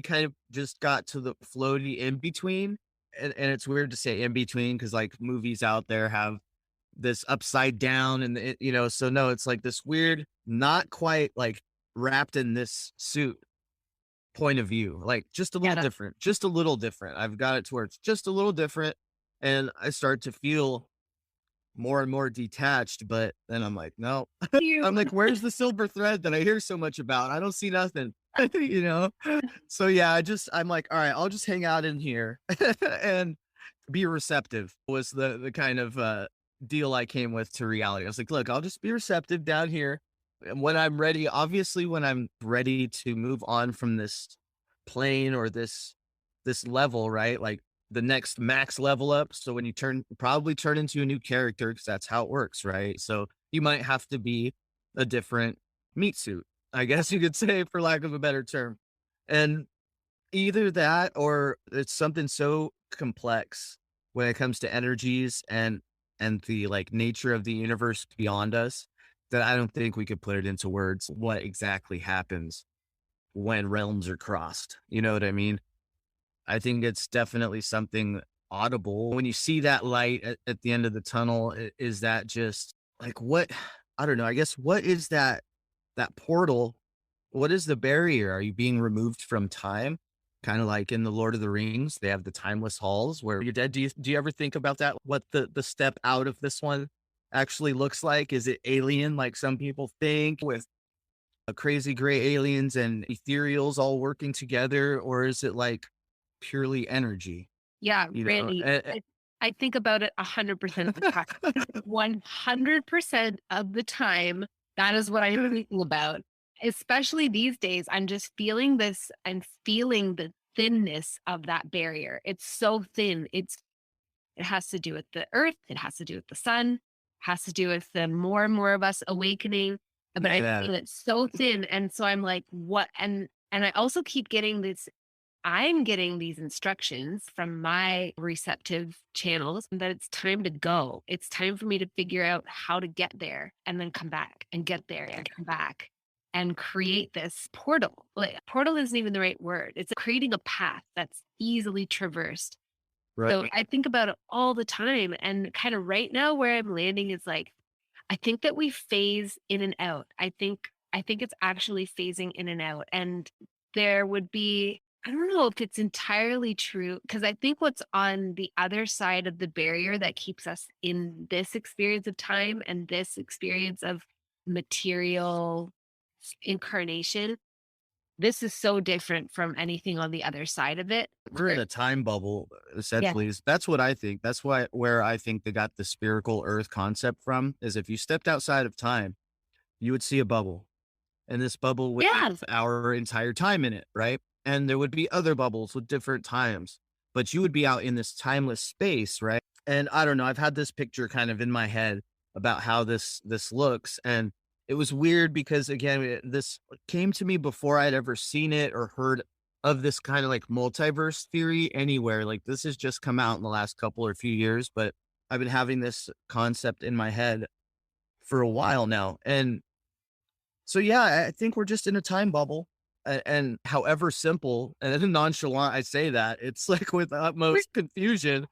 [SPEAKER 2] kind of just got to the floaty in between, and it's weird to say in between because, like, movies out there have this upside down and so no, it's like this weird, not quite like wrapped in this suit point of view, like
[SPEAKER 1] Yeah.
[SPEAKER 2] just a little different. I've got it to where it's just a little different. And I start to feel more and more detached, but then I'm like, no,
[SPEAKER 1] You
[SPEAKER 2] I'm like, where's the silver thread that I hear so much about? I don't see nothing, you know? So yeah, I'm like, all right, I'll just hang out in here and be receptive was the kind of deal I came with to reality. I was like, look, I'll just be receptive down here. And when I'm ready, obviously when I'm ready to move on from this plane or this level, right? Like the next max level up. So when you probably turn into a new character, because that's how it works, right? So you might have to be a different meat suit, I guess you could say, for lack of a better term. And either that or it's something so complex when it comes to energies and the like nature of the universe beyond us that I don't think we could put it into words what exactly happens when realms are crossed. You know what I mean? I think it's definitely something audible. When you see that light at the end of the tunnel, is that just like what? I don't know. I guess what is that portal? What is the barrier? Are you being removed from time? Kind of like in the Lord of the Rings, they have the timeless halls where you're dead. Do you ever think about that? What the step out of this one actually looks like? Is it alien like some people think with crazy gray aliens and ethereals all working together, or is it like purely energy?
[SPEAKER 1] Yeah,
[SPEAKER 2] You know,
[SPEAKER 1] Randy, I think about it 100% of the time. 100% of the time, that is what I'm thinking about. Especially these days, I'm just feeling this. I'm feeling the thinness of that barrier. It's so thin. It has to do with the earth, it has to do with the sun, has to do with the more and more of us awakening. But I
[SPEAKER 2] yeah,
[SPEAKER 1] feel it's so thin. And so I'm like, what? And I also keep getting this, I'm getting these instructions from my receptive channels that it's time to go. It's time for me to figure out how to get there and then come back and get there and come back and create this portal. Like, portal isn't even the right word. It's creating a path that's easily traversed.
[SPEAKER 2] right.
[SPEAKER 1] So I think about it all the time. And kind of right now where I'm landing is like, I think that we phase in and out. I think it's actually phasing in and out. And there would be, I don't know if it's entirely true, because I think what's on the other side of the barrier that keeps us in this experience of time and this experience of material incarnation, this is so different from anything on the other side of it.
[SPEAKER 2] We're in a time bubble,
[SPEAKER 1] Yeah.
[SPEAKER 2] essentially. That's what I think. That's where I think they got the spherical Earth concept from. Is if you stepped outside of time, you would see a bubble, and this bubble would
[SPEAKER 1] Yeah.
[SPEAKER 2] have our entire time in it, right? And there would be other bubbles with different times, but you would be out in this timeless space, right? And I don't know, I've had this picture kind of in my head about how this looks, and it was weird because again, this came to me before I'd ever seen it or heard of this kind of like multiverse theory anywhere. Like this has just come out in the last couple or few years, but I've been having this concept in my head for a while now. And so, yeah, I think we're just in a time bubble. And however simple and nonchalant I say that, it's like with the utmost confusion,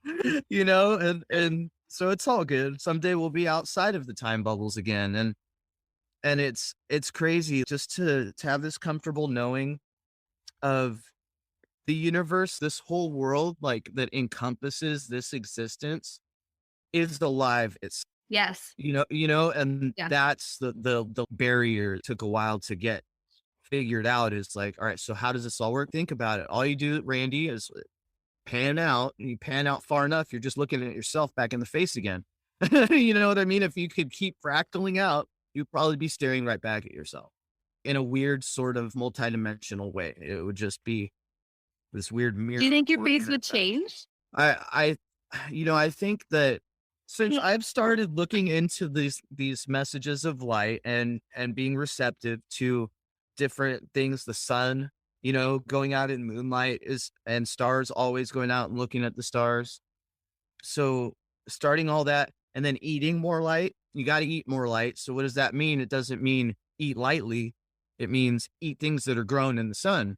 [SPEAKER 2] and so it's all good. Someday we'll be outside of the time bubbles again. And it's crazy just to have this comfortable knowing of the universe, this whole world, like that encompasses this existence is alive.
[SPEAKER 1] Yes.
[SPEAKER 2] And
[SPEAKER 1] Yeah.
[SPEAKER 2] that's the barrier. It took a while to get figured out is like, all right, so how does this all work? Think about it. All you do, Randy, is pan out. And you pan out far enough, you're just looking at yourself back in the face again. You know what I mean? If you could keep fractaling out, you'd probably be staring right back at yourself in a weird sort of multidimensional way. It would just be this weird mirror.
[SPEAKER 1] Do you think your face would change?
[SPEAKER 2] I think that since I've started looking into these messages of light and being receptive to different things, the sun, going out in moonlight is and stars always going out and looking at the stars. So starting all that and then eating more light, you got to eat more light. So what does that mean? It doesn't mean eat lightly. It means eat things that are grown in the sun,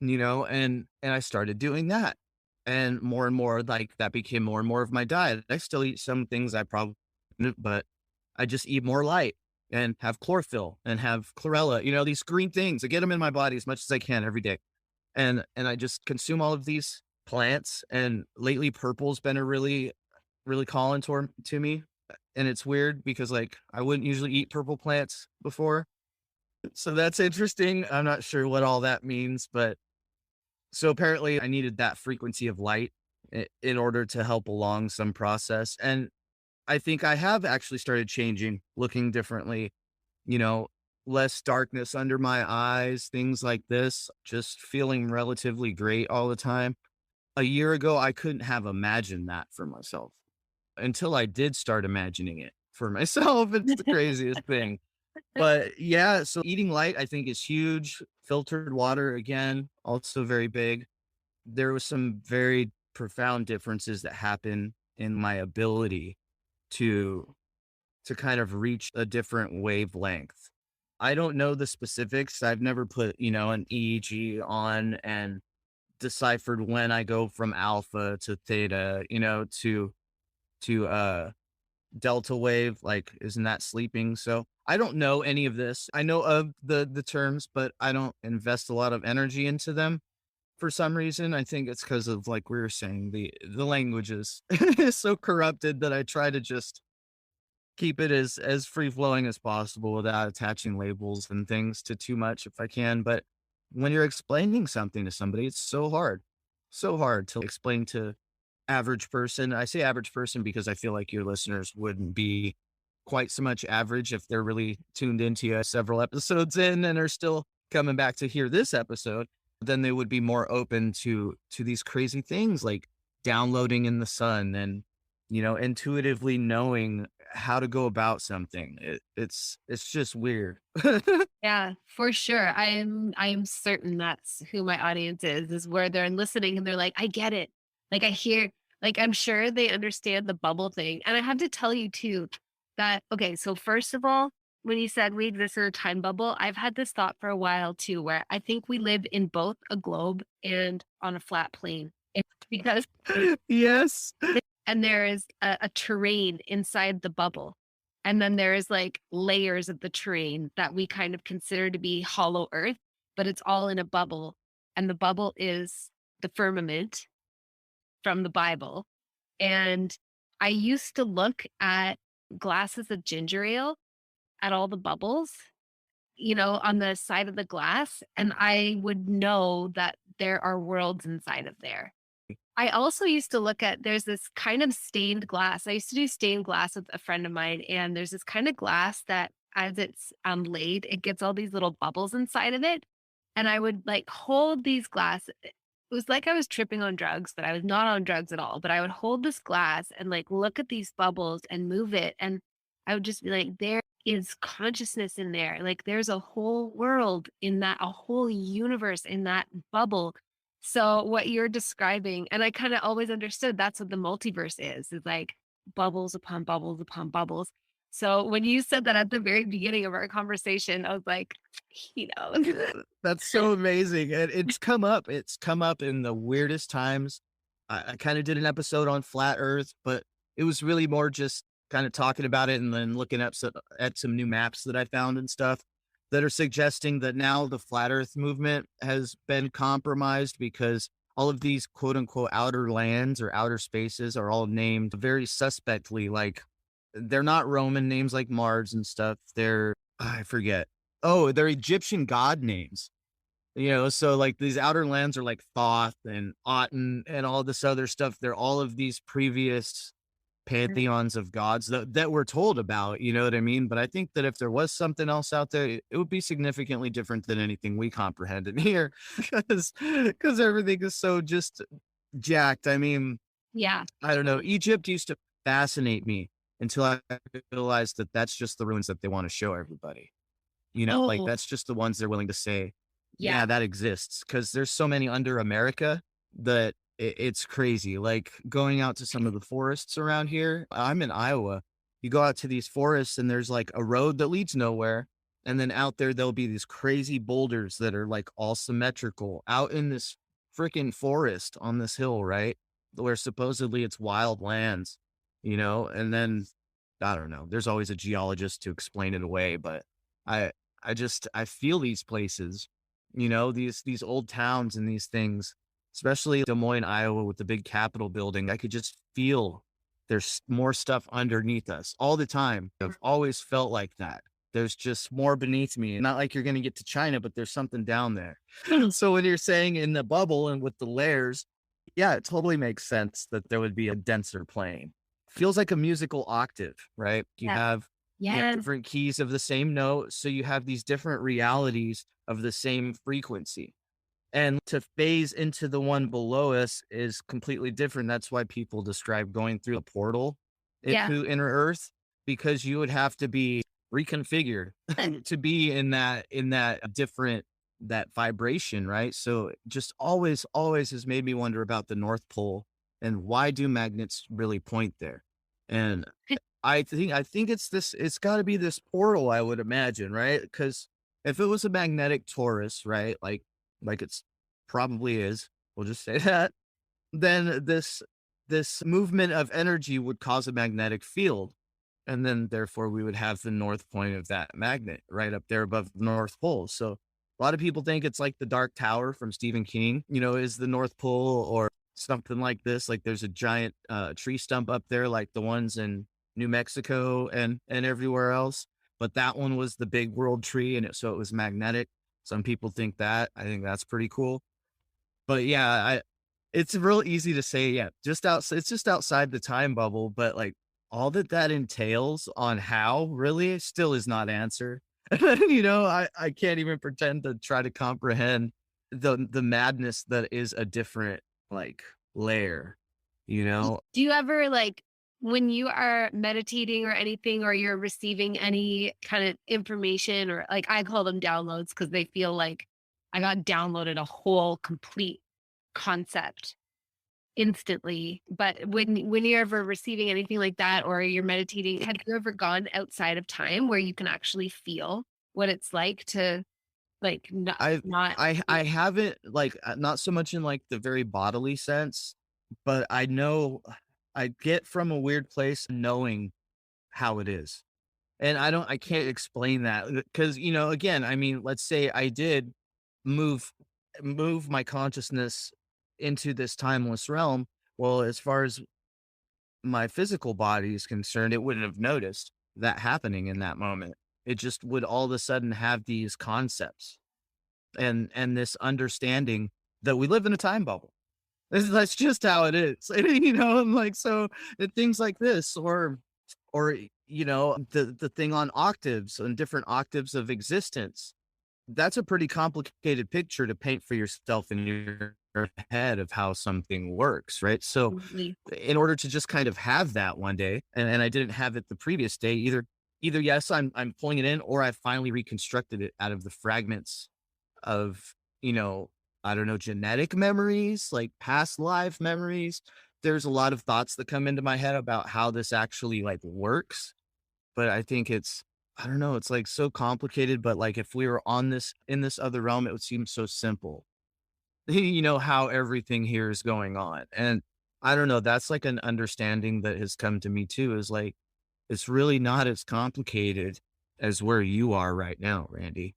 [SPEAKER 2] and I started doing that. And more like that became more and more of my diet. I still eat some things I probably but I just eat more light and have chlorophyll and have chlorella, these green things. I get them in my body as much as I can every day. And I just consume all of these plants. And lately purple's been a really, really calling to me. And it's weird because like I wouldn't usually eat purple plants before. So that's interesting. I'm not sure what all that means, but so apparently I needed that frequency of light in order to help along some process. And I think I have actually started changing, looking differently, you know, less darkness under my eyes, things like this, just feeling relatively great all the time. A year ago, I couldn't have imagined that for myself until I did start imagining it for myself. It's the craziest thing. But yeah, so eating light, I think, is huge. Filtered water, again, also very big. There was some very profound differences that happen in my ability to kind of reach a different wavelength. I don't know the specifics. I've never put, an EEG on and deciphered when I go from alpha to theta, to delta wave, like isn't that sleeping? So I don't know any of this. I know of the terms, but I don't invest a lot of energy into them for some reason. I think it's because of like we were saying, the languages is so corrupted that I try to just keep it as free flowing as possible without attaching labels and things to too much if I can. But when you're explaining something to somebody, it's so hard to explain to average person. I say average person because I feel like your listeners wouldn't be quite so much average if they're really tuned into you several episodes in and are still coming back to hear this episode. Then they would be more open to these crazy things like downloading in the sun and intuitively knowing how to go about something. It's just weird.
[SPEAKER 1] Yeah, for sure. I am certain that's who my audience is where they're listening and they're like, I get it. Like I hear, like I'm sure they understand the bubble thing. And I have to tell you too that okay, so first of all, when you said we exist in a time bubble, I've had this thought for a while too, where I think we live in both a globe and on a flat plane. It's because
[SPEAKER 2] Yes.
[SPEAKER 1] and there is a terrain inside the bubble. And then there is like layers of the terrain that we kind of consider to be hollow earth, but it's all in a bubble. And the bubble is the firmament from the Bible. And I used to look at glasses of ginger ale at all the bubbles, on the side of the glass, and I would know that there are worlds inside of there. I also used to look at there's this kind of stained glass. I used to do stained glass with a friend of mine, and there's this kind of glass that as it's laid, it gets all these little bubbles inside of it. And I would like hold these glass. It was like I was tripping on drugs, but I was not on drugs at all. But I would hold this glass and like look at these bubbles and move it. And I would just be like, there is consciousness in there. Like there's a whole world in that, a whole universe in that bubble. So what you're describing, and I kind of always understood that's what the multiverse is like bubbles upon bubbles upon bubbles. So when you said that at the very beginning of our conversation, I was like, he knows.
[SPEAKER 2] That's so amazing. And it's come up in the weirdest times. I kind of did an episode on flat earth, but it was really more just kind of talking about it and then looking up at some new maps that I found and stuff that are suggesting that now the flat earth movement has been compromised because all of these quote unquote outer lands or outer spaces are all named very suspectly. Like they're not Roman names like Mars and stuff. I forget. Oh, they're Egyptian god names. So like these outer lands are like Thoth and Aten and all this other stuff. They're all of these previous pantheons of gods that we're told about, you know what I mean? But I think that if there was something else out there, it would be significantly different than anything we comprehend in here because everything is so just jacked. I mean,
[SPEAKER 1] Yeah.
[SPEAKER 2] I don't know. Egypt used to fascinate me until I realized that that's just the ruins that they want to show everybody. Like
[SPEAKER 1] Oh,
[SPEAKER 2] that's just the ones they're willing to say,
[SPEAKER 1] yeah.
[SPEAKER 2] yeah, that exists. Cause there's so many under America that it's crazy. Like going out to some of the forests around here. I'm in Iowa. You go out to these forests and there's like a road that leads nowhere. And then out there, there'll be these crazy boulders that are like all symmetrical out in this freaking forest on this hill, right? Where supposedly it's wild lands, and then I don't know. There's always a geologist to explain it away, but I I feel these places, these old towns and these things, especially Des Moines, Iowa with the big Capitol building. I could just feel there's more stuff underneath us all the time. I've always felt like that. There's just more beneath me. Not like you're going to get to China, but there's something down there. So when you're saying in the bubble and with the layers, yeah, it totally makes sense that there would be a denser plane. Feels like a musical octave, right?
[SPEAKER 1] Yeah.
[SPEAKER 2] You have
[SPEAKER 1] Yes.
[SPEAKER 2] different keys of the same note, so you have these different realities of the same frequency. And to phase into the one below us is completely different. That's why people describe going through a portal
[SPEAKER 1] Yeah.
[SPEAKER 2] into inner earth, because you would have to be reconfigured to be in that different that vibration, right? So just always has made me wonder about the North Pole and why do magnets really point there? And I think it's got to be this portal, I would imagine, right? Because if it was a magnetic torus, right, like it's probably is, we'll just say that, then this movement of energy would cause a magnetic field, and then therefore we would have the north point of that magnet right up there above the North Pole. So a lot of people think it's like the Dark Tower from Stephen King, is the North Pole or something like this. Like there's a giant tree stump up there, like the ones in New Mexico and everywhere else. But that one was the big world tree, and so it was magnetic. Some people think that. I think that's pretty cool. But yeah, it's real easy to say, yeah, it's just outside the time bubble, but like all that entails on how really still is not answered. I can't even pretend to try to comprehend the madness that is a different like layer, you know?
[SPEAKER 1] Do you ever like when you are meditating or anything, or you're receiving any kind of information, or like I call them downloads because they feel like I got downloaded a whole complete concept instantly. But when you're ever receiving anything like that, or you're meditating, have you ever gone outside of time where you can actually feel what it's like to like
[SPEAKER 2] I
[SPEAKER 1] not
[SPEAKER 2] I haven't like not so much in like the very bodily sense, but I know I get from a weird place knowing how it is. And I can't explain that because, again, I mean, let's say I did move move my consciousness into this timeless realm. Well, as far as my physical body is concerned, it wouldn't have noticed that happening in that moment. It just would all of a sudden have these concepts and this understanding that we live in a time bubble. That's just how it is. And like so things like this or the thing on octaves and different octaves of existence. That's a pretty complicated picture to paint for yourself in your head of how something works, right? So
[SPEAKER 1] completely.
[SPEAKER 2] in order to just kind of have that one day, and I didn't have it the previous day, either yes, I'm pulling it in, or I finally reconstructed it out of the fragments of, I don't know, genetic memories, like past life memories. There's a lot of thoughts that come into my head about how this actually like works. But I think I don't know, it's like so complicated, but like if we were on this in this other realm, it would seem so simple. How everything here is going on. And I don't know, that's like an understanding that has come to me too, is like it's really not as complicated as where you are right now, Randy.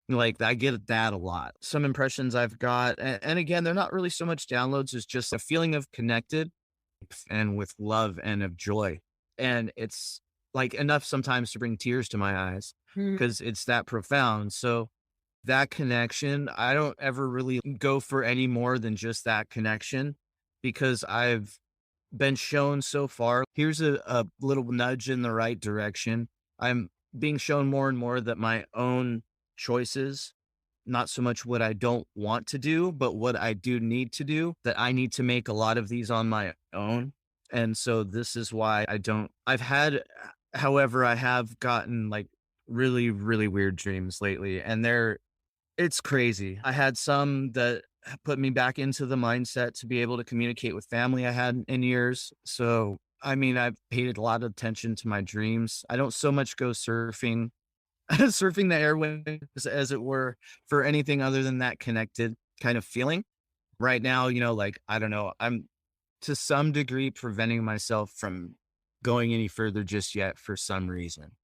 [SPEAKER 2] Like, I get that a lot. Some impressions I've got, and again, they're not really so much downloads as just a feeling of connected and with love and of joy. And it's like enough sometimes to bring tears to my eyes
[SPEAKER 1] Mm.
[SPEAKER 2] because it's that profound. So that connection, I don't ever really go for any more than just that connection because I've been shown so far. Here's a little nudge in the right direction. I'm being shown more and more that my own choices, not so much what I don't want to do, but what I do need to do, that I need to make a lot of these on my own. And so this is why I've had, however, I have gotten like really, really weird dreams lately. And it's crazy. I had some that put me back into the mindset to be able to communicate with family I had in years. So, I mean, I've paid a lot of attention to my dreams. I don't so much go surfing, surfing the airwaves, as it were, for anything other than that connected kind of feeling. Right now, like, I don't know, I'm to some degree preventing myself from going any further just yet for some reason.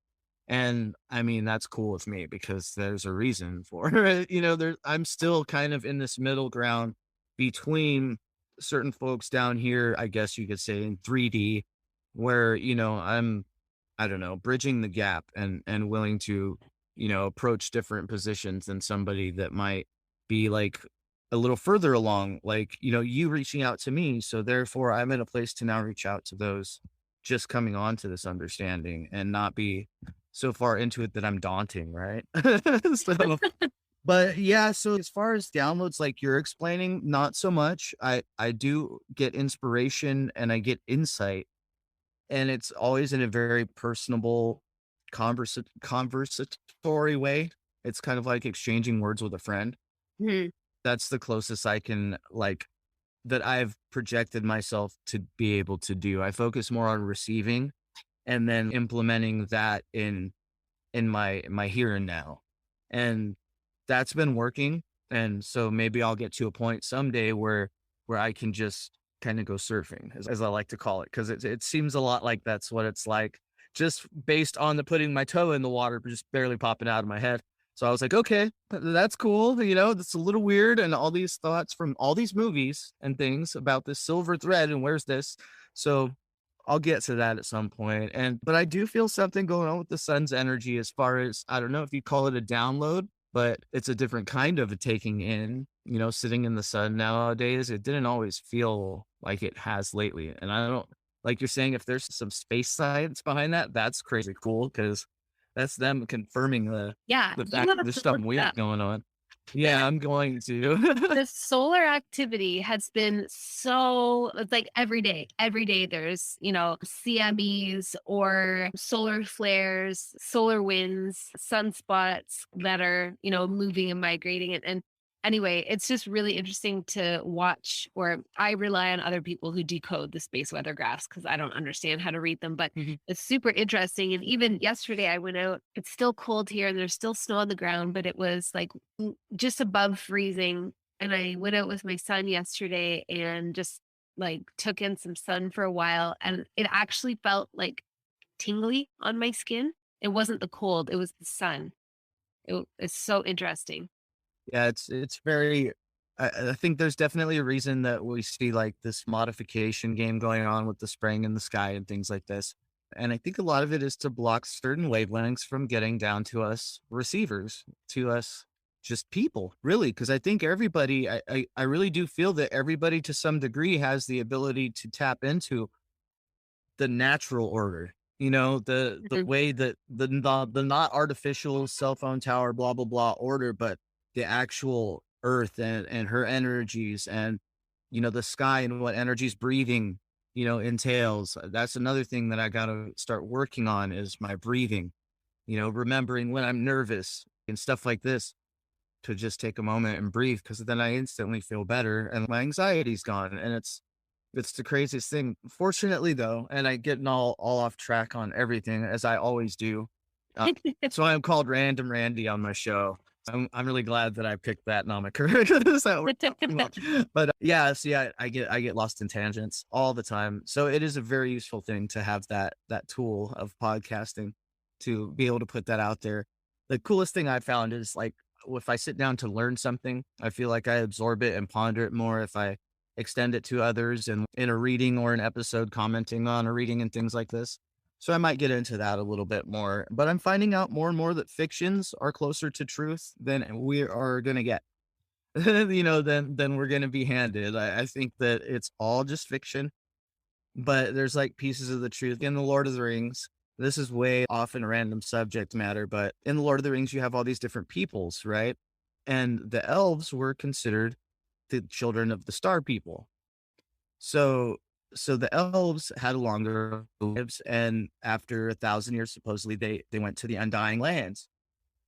[SPEAKER 2] And I mean, that's cool with me because there's a reason for it. I'm still kind of in this middle ground between certain folks down here, I guess you could say in 3D, where, I don't know, bridging the gap and willing to, approach different positions than somebody that might be like a little further along, like, you reaching out to me. So therefore I'm in a place to now reach out to those just coming on to this understanding and not be so far into it that I'm daunting, right? So, but yeah, so as far as downloads, like you're explaining, not so much. I do get inspiration and I get insight, and it's always in a very personable, conversatory way. It's kind of like exchanging words with a friend.
[SPEAKER 1] Mhm.
[SPEAKER 2] That's the closest I can like that I've projected myself to be able to do. I focus more on receiving and then implementing that in my here and now. And that's been working. And so maybe I'll get to a point someday where I can just kind of go surfing, as I like to call it, because it seems a lot like that's what it's like, just based on the putting my toe in the water, just barely popping out of my head. So I was like, okay, that's cool. That's a little weird. And all these thoughts from all these movies and things about this silver thread and where's this? So I'll get to that at some point. But I do feel something going on with the sun's energy as far as, I don't know if you call it a download, but it's a different kind of a taking in, sitting in the sun nowadays. It didn't always feel like it has lately. And I don't, like you're saying, if there's some space science behind that, that's crazy cool because that's them confirming
[SPEAKER 1] Yeah,
[SPEAKER 2] the
[SPEAKER 1] you
[SPEAKER 2] fact that
[SPEAKER 1] have
[SPEAKER 2] there's
[SPEAKER 1] to look
[SPEAKER 2] something
[SPEAKER 1] it
[SPEAKER 2] weird
[SPEAKER 1] up.
[SPEAKER 2] going on. Yeah, I'm going to.
[SPEAKER 1] The solar activity has been so it's like every day there's, CMEs or solar flares, solar winds, sunspots that are, moving and migrating. And anyway, it's just really interesting to watch, or I rely on other people who decode the space weather graphs because I don't understand how to read them, but
[SPEAKER 2] Mhm.
[SPEAKER 1] it's super interesting. And even yesterday I went out, it's still cold here and there's still snow on the ground, but it was like just above freezing. And I went out with my son yesterday and just like took in some sun for a while. And it actually felt like tingly on my skin. It wasn't the cold, it was the sun. It's so interesting.
[SPEAKER 2] Yeah, it's very I think there's definitely a reason that we see like this modification game going on with the spraying in the sky and things like this. And I think a lot of it is to block certain wavelengths from getting down to us receivers, to us just people, really. Cause I think everybody, I really do feel that everybody to some degree has the ability to tap into the natural order, the
[SPEAKER 1] Mhm.
[SPEAKER 2] way that the not artificial cell phone tower, blah, blah, blah order, but the actual earth and her energies and, the sky and what energies breathing, entails. That's another thing that I got to start working on is my breathing, remembering when I'm nervous and stuff like this to just take a moment and breathe because then I instantly feel better and my anxiety's gone. And it's the craziest thing. Fortunately, though, and I getting all off track on everything as I always do. Uh, so I'm called Random Randy on my show. I'm really glad that I picked that moniker. So worked out pretty well. But yeah, so yeah, I get lost in tangents all the time. So it is a very useful thing to have that tool of podcasting to be able to put that out there. The coolest thing I found is like if I sit down to learn something, I feel like I absorb it and ponder it more if I extend it to others and in a reading or an episode commenting on a reading and things like this. So I might get into that a little bit more, but I'm finding out more and more that fictions are closer to truth than we are going to get. Than we're going to be handed. I think that it's all just fiction, but there's like pieces of the truth in the Lord of the Rings. This is way off in random subject matter, but in the Lord of the Rings, you have all these different peoples, right? And the elves were considered the children of the star people. So so the elves had longer lives, and after 1,000 years, supposedly they went to the Undying Lands.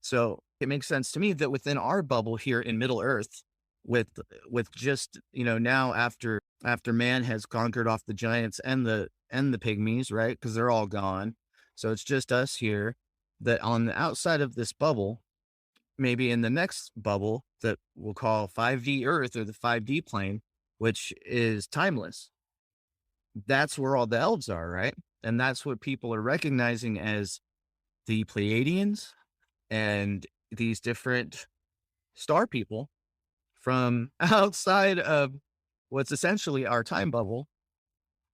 [SPEAKER 2] So it makes sense to me that within our bubble here in Middle Earth, with just now after man has conquered off the giants and the pygmies, right? Because they're all gone. So it's just us here. That on the outside of this bubble, maybe in the next bubble that we'll call 5D Earth or the 5D plane, which is timeless. That's where all the elves are, right? And that's what people are recognizing as the Pleiadians and these different star people from outside of what's essentially our time bubble,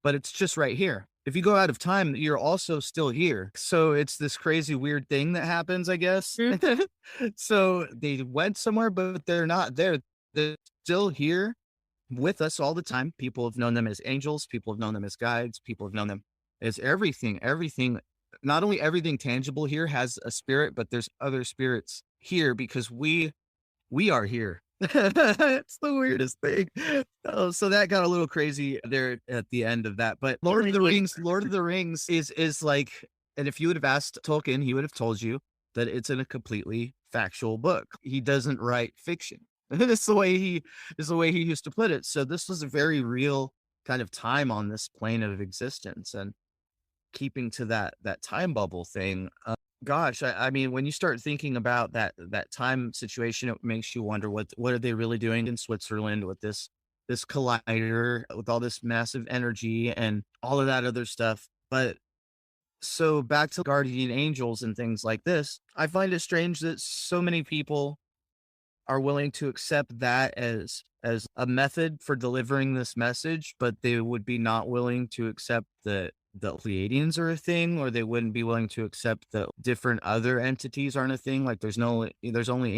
[SPEAKER 2] but it's just right here. If you go out of time, you're also still here. So it's this crazy, weird thing that happens, I guess.
[SPEAKER 1] Mm.
[SPEAKER 2] So they went somewhere, but they're not there. They're still here with us all the time. People have known them as angels. People have known them as guides. People have known them as everything. Everything, not only everything tangible here has a spirit, but there's other spirits here because we are here. It's the weirdest thing. Oh, so that got a little crazy there at the end of that. But Lord of the Rings is like, and if you would have asked Tolkien, he would have told you that it's in a completely factual book. He doesn't write fiction. That's the way he is the way he used to put it. So this was a very real kind of time on this plane of existence. And keeping to that time bubble thing, gosh, I mean, when you start thinking about that time situation, it makes you wonder what are they really doing in Switzerland with this collider with all this massive energy and all of that other stuff. But so back to guardian angels and things like this, I find it strange that so many people are willing to accept that as a method for delivering this message, but they would be not willing to accept the Pleiadians are a thing, or they wouldn't be willing to accept that different other entities aren't a thing. Like there's only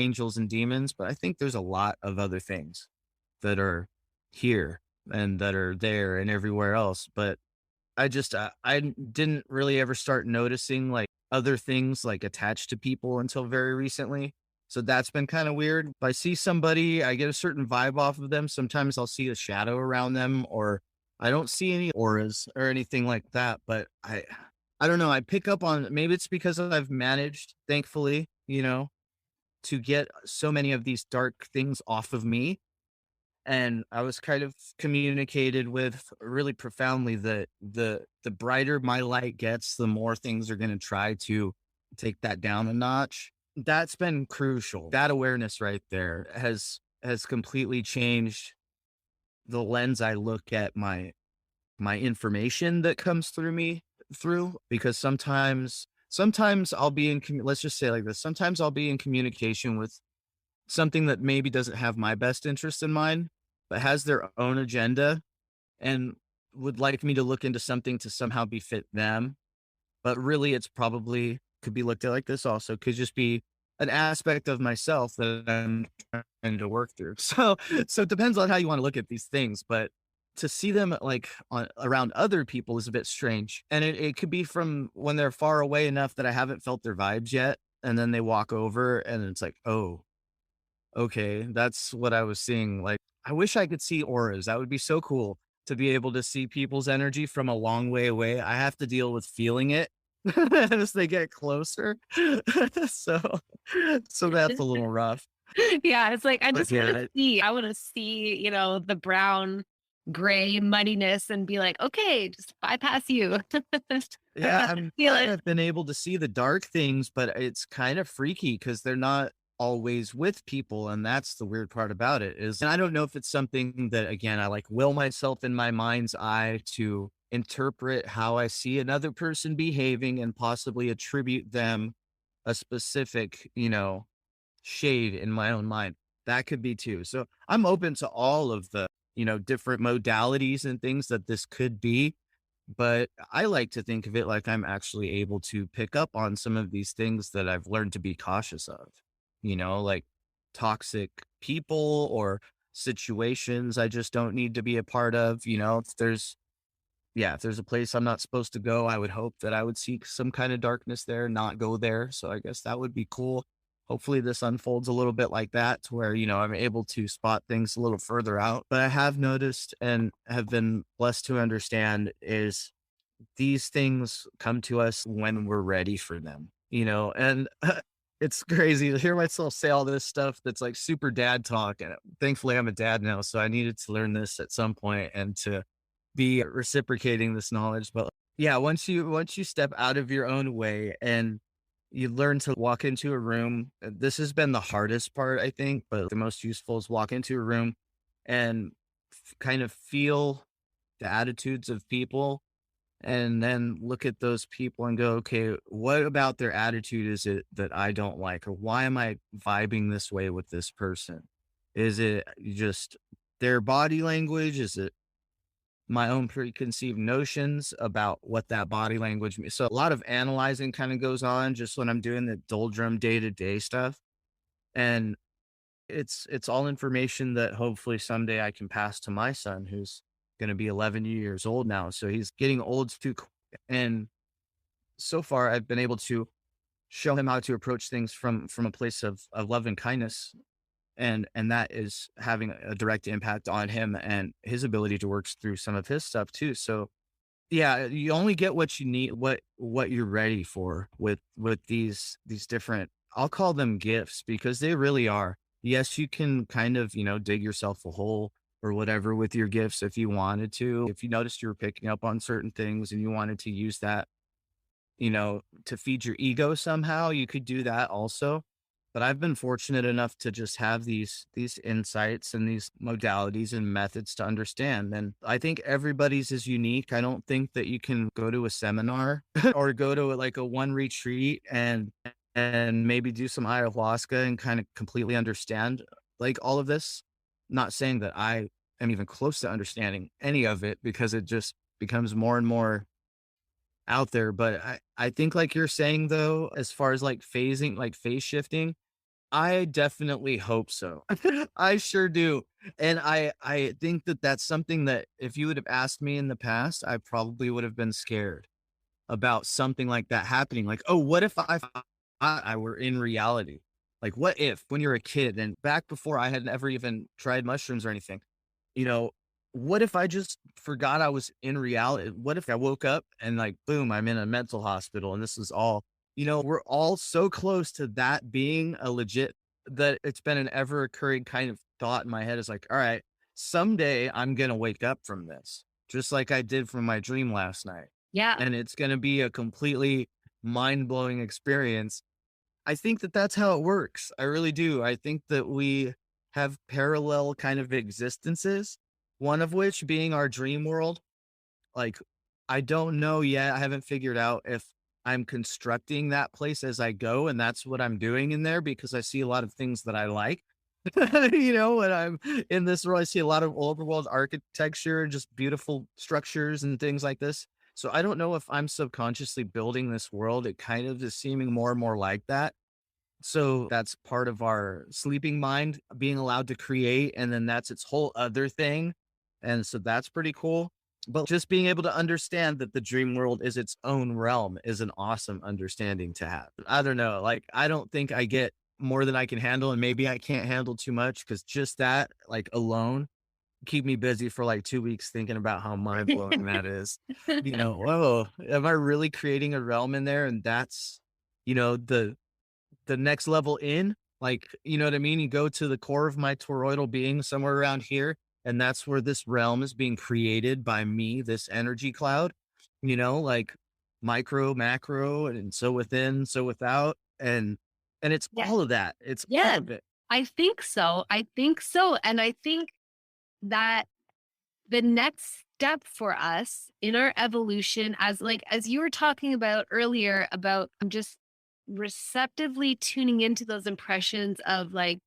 [SPEAKER 2] angels and demons, but I think there's a lot of other things that are here and that are there and everywhere else. But I didn't really ever start noticing like other things like attached to people until very recently. So that's been kind of weird. If I see somebody, I get a certain vibe off of them. Sometimes I'll see a shadow around them, or I don't see any auras or anything like that. But I don't know. I pick up on, maybe it's because I've managed, thankfully, to get so many of these dark things off of me, and I was kind of communicated with really profoundly that the brighter my light gets, the more things are going to try to take that down a notch. That's been crucial. That awareness right there has completely changed the lens I look at my information that comes through me through, because sometimes I'll be let's just say like this. Sometimes I'll be in communication with something that maybe doesn't have my best interest in mind, but has their own agenda and would like me to look into something to somehow befit them. But really, it's probably could be looked at like this also, could just be an aspect of myself that I'm trying to work through. So it depends on how you want to look at these things, but to see them like around other people is a bit strange. And it could be from when they're far away enough that I haven't felt their vibes yet. And then they walk over and it's like, oh, okay, that's what I was seeing. Like, I wish I could see auras. That would be so cool to be able to see people's energy from a long way away. I have to deal with feeling it as they get closer. so, so that's a little rough.
[SPEAKER 1] Yeah, it's like, I
[SPEAKER 2] But
[SPEAKER 1] just wanna
[SPEAKER 2] yeah,
[SPEAKER 1] see. I wanna see, the brown, gray muddiness and be like, "Okay, just bypass you."
[SPEAKER 2] yeah, I'm
[SPEAKER 1] Feel
[SPEAKER 2] glad
[SPEAKER 1] it.
[SPEAKER 2] I've been able to see the dark things, but it's kind of freaky because they're not always with people. And that's the weird part about it is, and I don't know if it's something that, again, I like will myself in my mind's eye to interpret how I see another person behaving and possibly attribute them a specific, shade in my own mind. That could be too. So I'm open to all of the, different modalities and things that this could be. But I like to think of it like I'm actually able to pick up on some of these things that I've learned to be cautious of, like toxic people or situations I just don't need to be a part of. If there's a place I'm not supposed to go, I would hope that I would seek some kind of darkness there, not go there. So I guess that would be cool. Hopefully this unfolds a little bit like that to where, I'm able to spot things a little further out. But I have noticed and have been blessed to understand is these things come to us when we're ready for them, and it's crazy to hear myself say all this stuff that's like super dad talk. And thankfully I'm a dad now. So I needed to learn this at some point and to be reciprocating this knowledge. But yeah, once you step out of your own way and you learn to walk into a room, this has been the hardest part, I think, but the most useful is walk into a room and kind of feel the attitudes of people and then look at those people and go, okay, what about their attitude is it that I don't like? Or why am I vibing this way with this person? Is it just their body language? Is it my own preconceived notions about what that body language means? So a lot of analyzing kind of goes on just when I'm doing the doldrum day to day stuff. And it's all information that hopefully someday I can pass to my son who's going to be 11 years old now. So he's getting old too. And so far I've been able to show him how to approach things from a place of love and kindness. And that is having a direct impact on him and his ability to work through some of his stuff too. So yeah, you only get what you need, what you're ready for with these different, I'll call them gifts because they really are. Yes, you can kind of, dig yourself a hole or whatever with your gifts if you wanted to. If you noticed you were picking up on certain things and you wanted to use that, to feed your ego somehow, you could do that also. But I've been fortunate enough to just have these insights and these modalities and methods to understand. And I think everybody's is unique. I don't think that you can go to a seminar or go to like a one retreat and maybe do some ayahuasca and kind of completely understand like all of this. Not saying that I am even close to understanding any of it because it just becomes more and more out there. But I think like you're saying though, as far as like phasing, like phase shifting, I definitely hope so. I sure do. And I think that that's something that if you would have asked me in the past, I probably would have been scared about something like that happening. Like, oh, what if I were in reality? Like, what if when you're a kid and back before I had never even tried mushrooms or anything, you know, what if I just forgot I was in reality? What if I woke up and like, boom, I'm in a mental hospital and this is all, we're all so close to that being a legit, that it's been an ever occurring kind of thought in my head is like, all right, someday I'm going to wake up from this, just like I did from my dream last night.
[SPEAKER 1] Yeah.
[SPEAKER 2] And it's going to be a completely mind blowing experience. I think that that's how it works. I really do. I think that we have parallel kind of existences, one of which being our dream world. Like, I don't know yet. I haven't figured out if I'm constructing that place as I go. And that's what I'm doing in there because I see a lot of things that I like. When I'm in this world, I see a lot of overworld architecture and just beautiful structures and things like this. So I don't know if I'm subconsciously building this world. It kind of is seeming more and more like that. So that's part of our sleeping mind being allowed to create. And then that's its whole other thing. And so that's pretty cool. But just being able to understand that the dream world is its own realm is an awesome understanding to have. I don't know. Like, I don't think I get more than I can handle. And maybe I can't handle too much because just that, like, alone, keep me busy for like 2 weeks thinking about how mind blowing that is. Whoa, am I really creating a realm in there? And that's, the next level in, like, you know what I mean? You go to the core of my toroidal being somewhere around here, and that's where this realm is being created by me, this energy cloud, like micro, macro, and so within, so without. And it's
[SPEAKER 1] Yeah.
[SPEAKER 2] all of that. It's all
[SPEAKER 1] Yeah.
[SPEAKER 2] of it.
[SPEAKER 1] I think so. I think so. And I think that the next step for us in our evolution, as you were talking about earlier about just receptively tuning into those impressions of like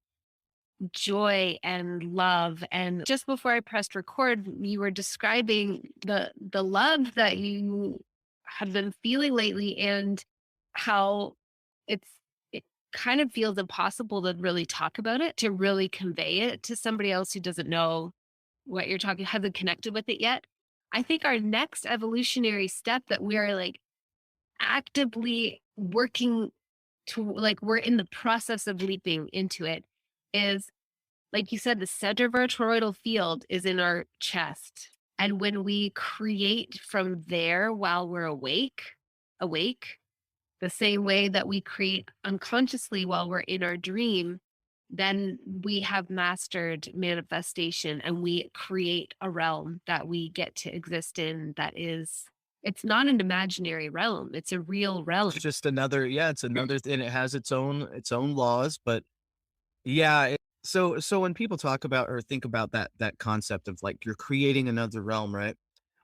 [SPEAKER 1] joy and love. And just before I pressed record, you were describing the love that you have been feeling lately and how it's it kind of feels impossible to really talk about it, to really convey it to somebody else who doesn't know what you're talking, hasn't connected with it yet. I think our next evolutionary step that we are like actively working to, like, we're in the process of leaping into it, is like you said, the center of our toroidal field is in our chest. And when we create from there while we're awake, the same way that we create unconsciously while we're in our dream, then we have mastered manifestation and we create a realm that we get to exist in that is, it's not an imaginary realm, it's a real realm.
[SPEAKER 2] It's just another, yeah, it's another thing. It has its own laws, but yeah. So when people talk about or think about that concept of like you're creating another realm, right?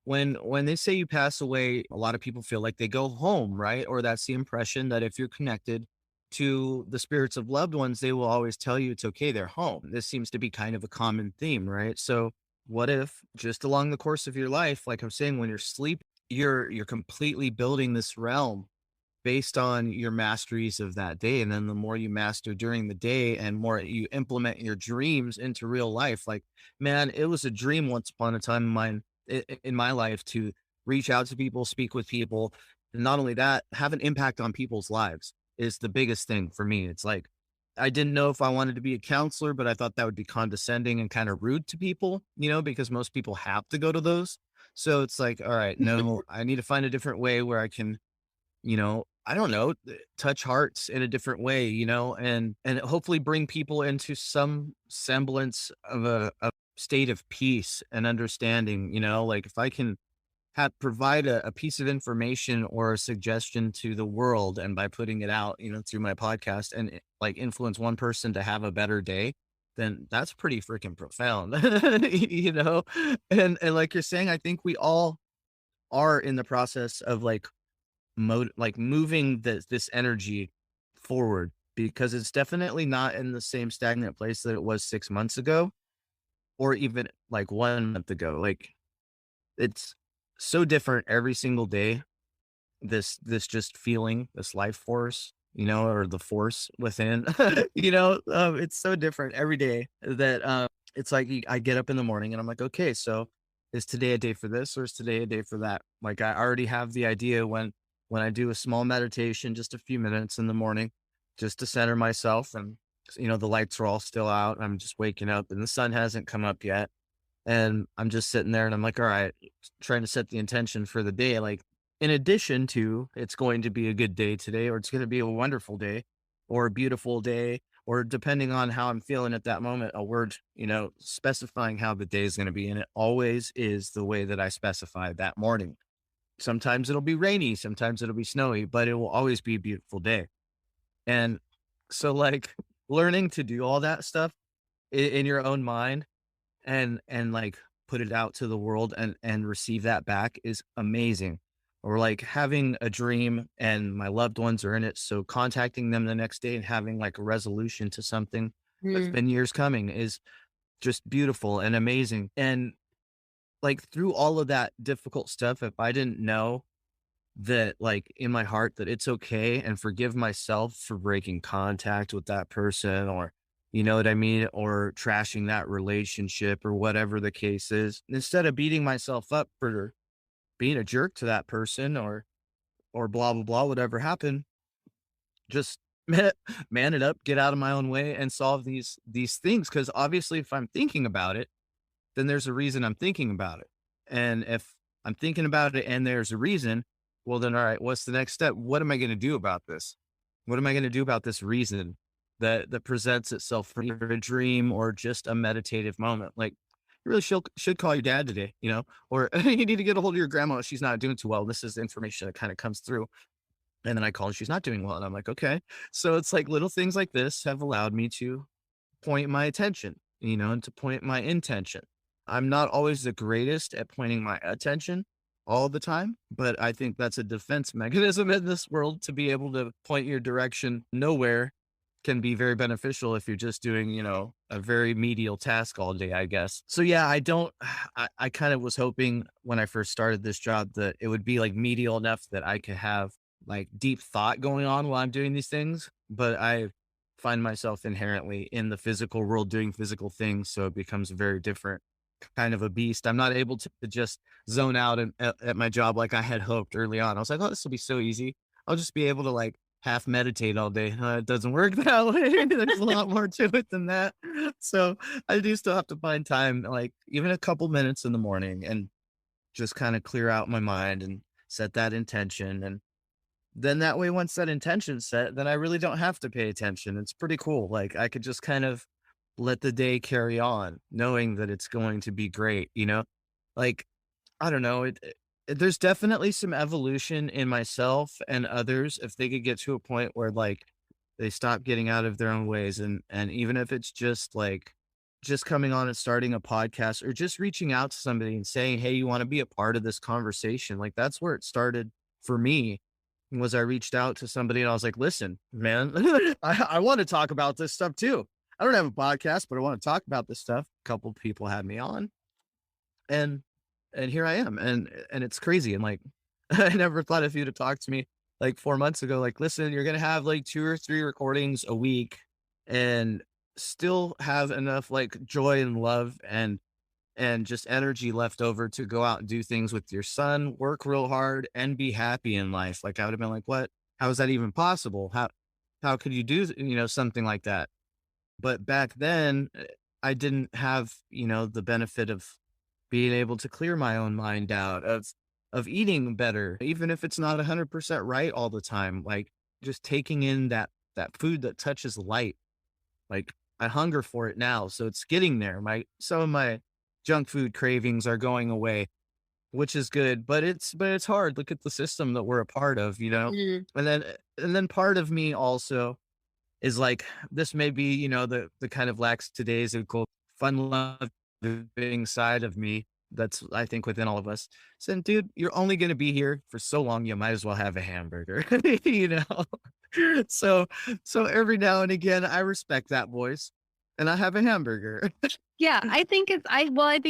[SPEAKER 2] when they say you pass away, a lot of people feel like they go home, right? Or that's the impression that if you're connected to the spirits of loved ones, they will always tell you it's okay, they're home. This seems to be kind of a common theme, right? So what if just along the course of your life, like I'm saying, when you're sleep, you're completely building this realm based on your masteries of that day. And then the more you master during the day and more you implement your dreams into real life, like, man, it was a dream once upon a time in in my life to reach out to people, speak with people. And not only that, have an impact on people's lives is the biggest thing for me. It's like, I didn't know if I wanted to be a counselor, but I thought that would be condescending and kind of rude to people, because most people have to go to those. So it's like, all right, no, I need to find a different way where I can I don't know, touch hearts in a different way, and hopefully bring people into some semblance of a state of peace and understanding, like if I can provide a piece of information or a suggestion to the world, and by putting it out, through my podcast and like influence one person to have a better day, then that's pretty freaking profound, you know? And like you're saying, I think we all are in the process of like moving this energy forward because it's definitely not in the same stagnant place that it was 6 months ago or even like 1 month ago. Like it's so different every single day. This just feeling, this life force, or the force within, it's so different every day that it's like I get up in the morning and I'm like, okay, so is today a day for this or is today a day for that? Like I already have the idea when I do a small meditation, just a few minutes in the morning, just to center myself. And the lights are all still out. I'm just waking up and the sun hasn't come up yet. And I'm just sitting there and I'm like, all right, trying to set the intention for the day. Like, in addition to it's going to be a good day today, or it's going to be a wonderful day, or a beautiful day, or depending on how I'm feeling at that moment, a word, specifying how the day is going to be. And it always is the way that I specify that morning. Sometimes it'll be rainy, sometimes it'll be snowy, but it will always be a beautiful day. And so, like, learning to do all that stuff in your own mind and like put it out to the world and receive that back is amazing. Or like having a dream and my loved ones are in it, so contacting them the next day and having like a resolution to something that's
[SPEAKER 1] Mm,
[SPEAKER 2] been years coming is just beautiful and amazing. And like through all of that difficult stuff, if I didn't know that like in my heart that it's okay and forgive myself for breaking contact with that person, or you know what I mean, or trashing that relationship or whatever the case is, instead of beating myself up for being a jerk to that person or blah blah blah whatever happened, just man it up, get out of my own way and solve these things, because obviously if I'm thinking about it, then there's a reason I'm thinking about it. And if I'm thinking about it and there's a reason, well, then, all right, what's the next step? What am I going to do about this? What am I going to do about this reason that presents itself for either a dream or just a meditative moment? Like, you really should call your dad today, or you need to get a hold of your grandma. She's not doing too well. This is information that kind of comes through. And then I call and she's not doing well. And I'm like, okay. So it's like little things like this have allowed me to point my attention, and to point my intention. I'm not always the greatest at pointing my attention all the time, but I think that's a defense mechanism in this world, to be able to point your direction nowhere can be very beneficial if you're just doing, a very medial task all day, I guess. So yeah, I don't, I kind of was hoping when I first started this job that it would be like medial enough that I could have like deep thought going on while I'm doing these things, but I find myself inherently in the physical world doing physical things. So it becomes a very different kind of a beast. I'm not able to just zone out at my job like I had hoped early on. I was like, oh, this will be so easy. I'll just be able to like half meditate all day. It doesn't work that way. There's a lot more to it than that. So I do still have to find time, like even a couple minutes in the morning, and just kind of clear out my mind and set that intention. And then that way, once that intention's set, then I really don't have to pay attention. It's pretty cool. Like I could just kind of let the day carry on, knowing that it's going to be great. Like, I don't know. There's definitely some evolution in myself and others if they could get to a point where like they stop getting out of their own ways, and even if it's just like just coming on and starting a podcast or just reaching out to somebody and saying, "Hey, you want to be a part of this conversation?" Like that's where it started for me. Was I reached out to somebody and I was like, "Listen, man, I want to talk about this stuff too. I don't have a podcast, but I want to talk about this stuff." A couple people had me on, and here I am, and it's crazy. And like, I never thought if you'd have talked to me like 4 months ago, like, listen, you're gonna have like 2 or 3 recordings a week, and still have enough like joy and love and just energy left over to go out and do things with your son, work real hard, and be happy in life. Like I would have been like, what? How is that even possible? How could you do something like that? But back then, I didn't have, the benefit of being able to clear my own mind out, of eating better, even if it's not 100% right all the time, like just taking in that food that touches light. Like I hunger for it now, so it's getting there. Some of my junk food cravings are going away, which is good, but it's hard. Look at the system that we're a part of, you know?
[SPEAKER 1] Mm.
[SPEAKER 2] And then part of me also is like, this may be, the kind of lackadaisical, fun-loving side of me that's, I think, within all of us. Saying, "Dude, you're only gonna be here for so long, you might as well have a hamburger," you know? So every now and again, I respect that voice, and I have a hamburger.
[SPEAKER 1] Yeah, I think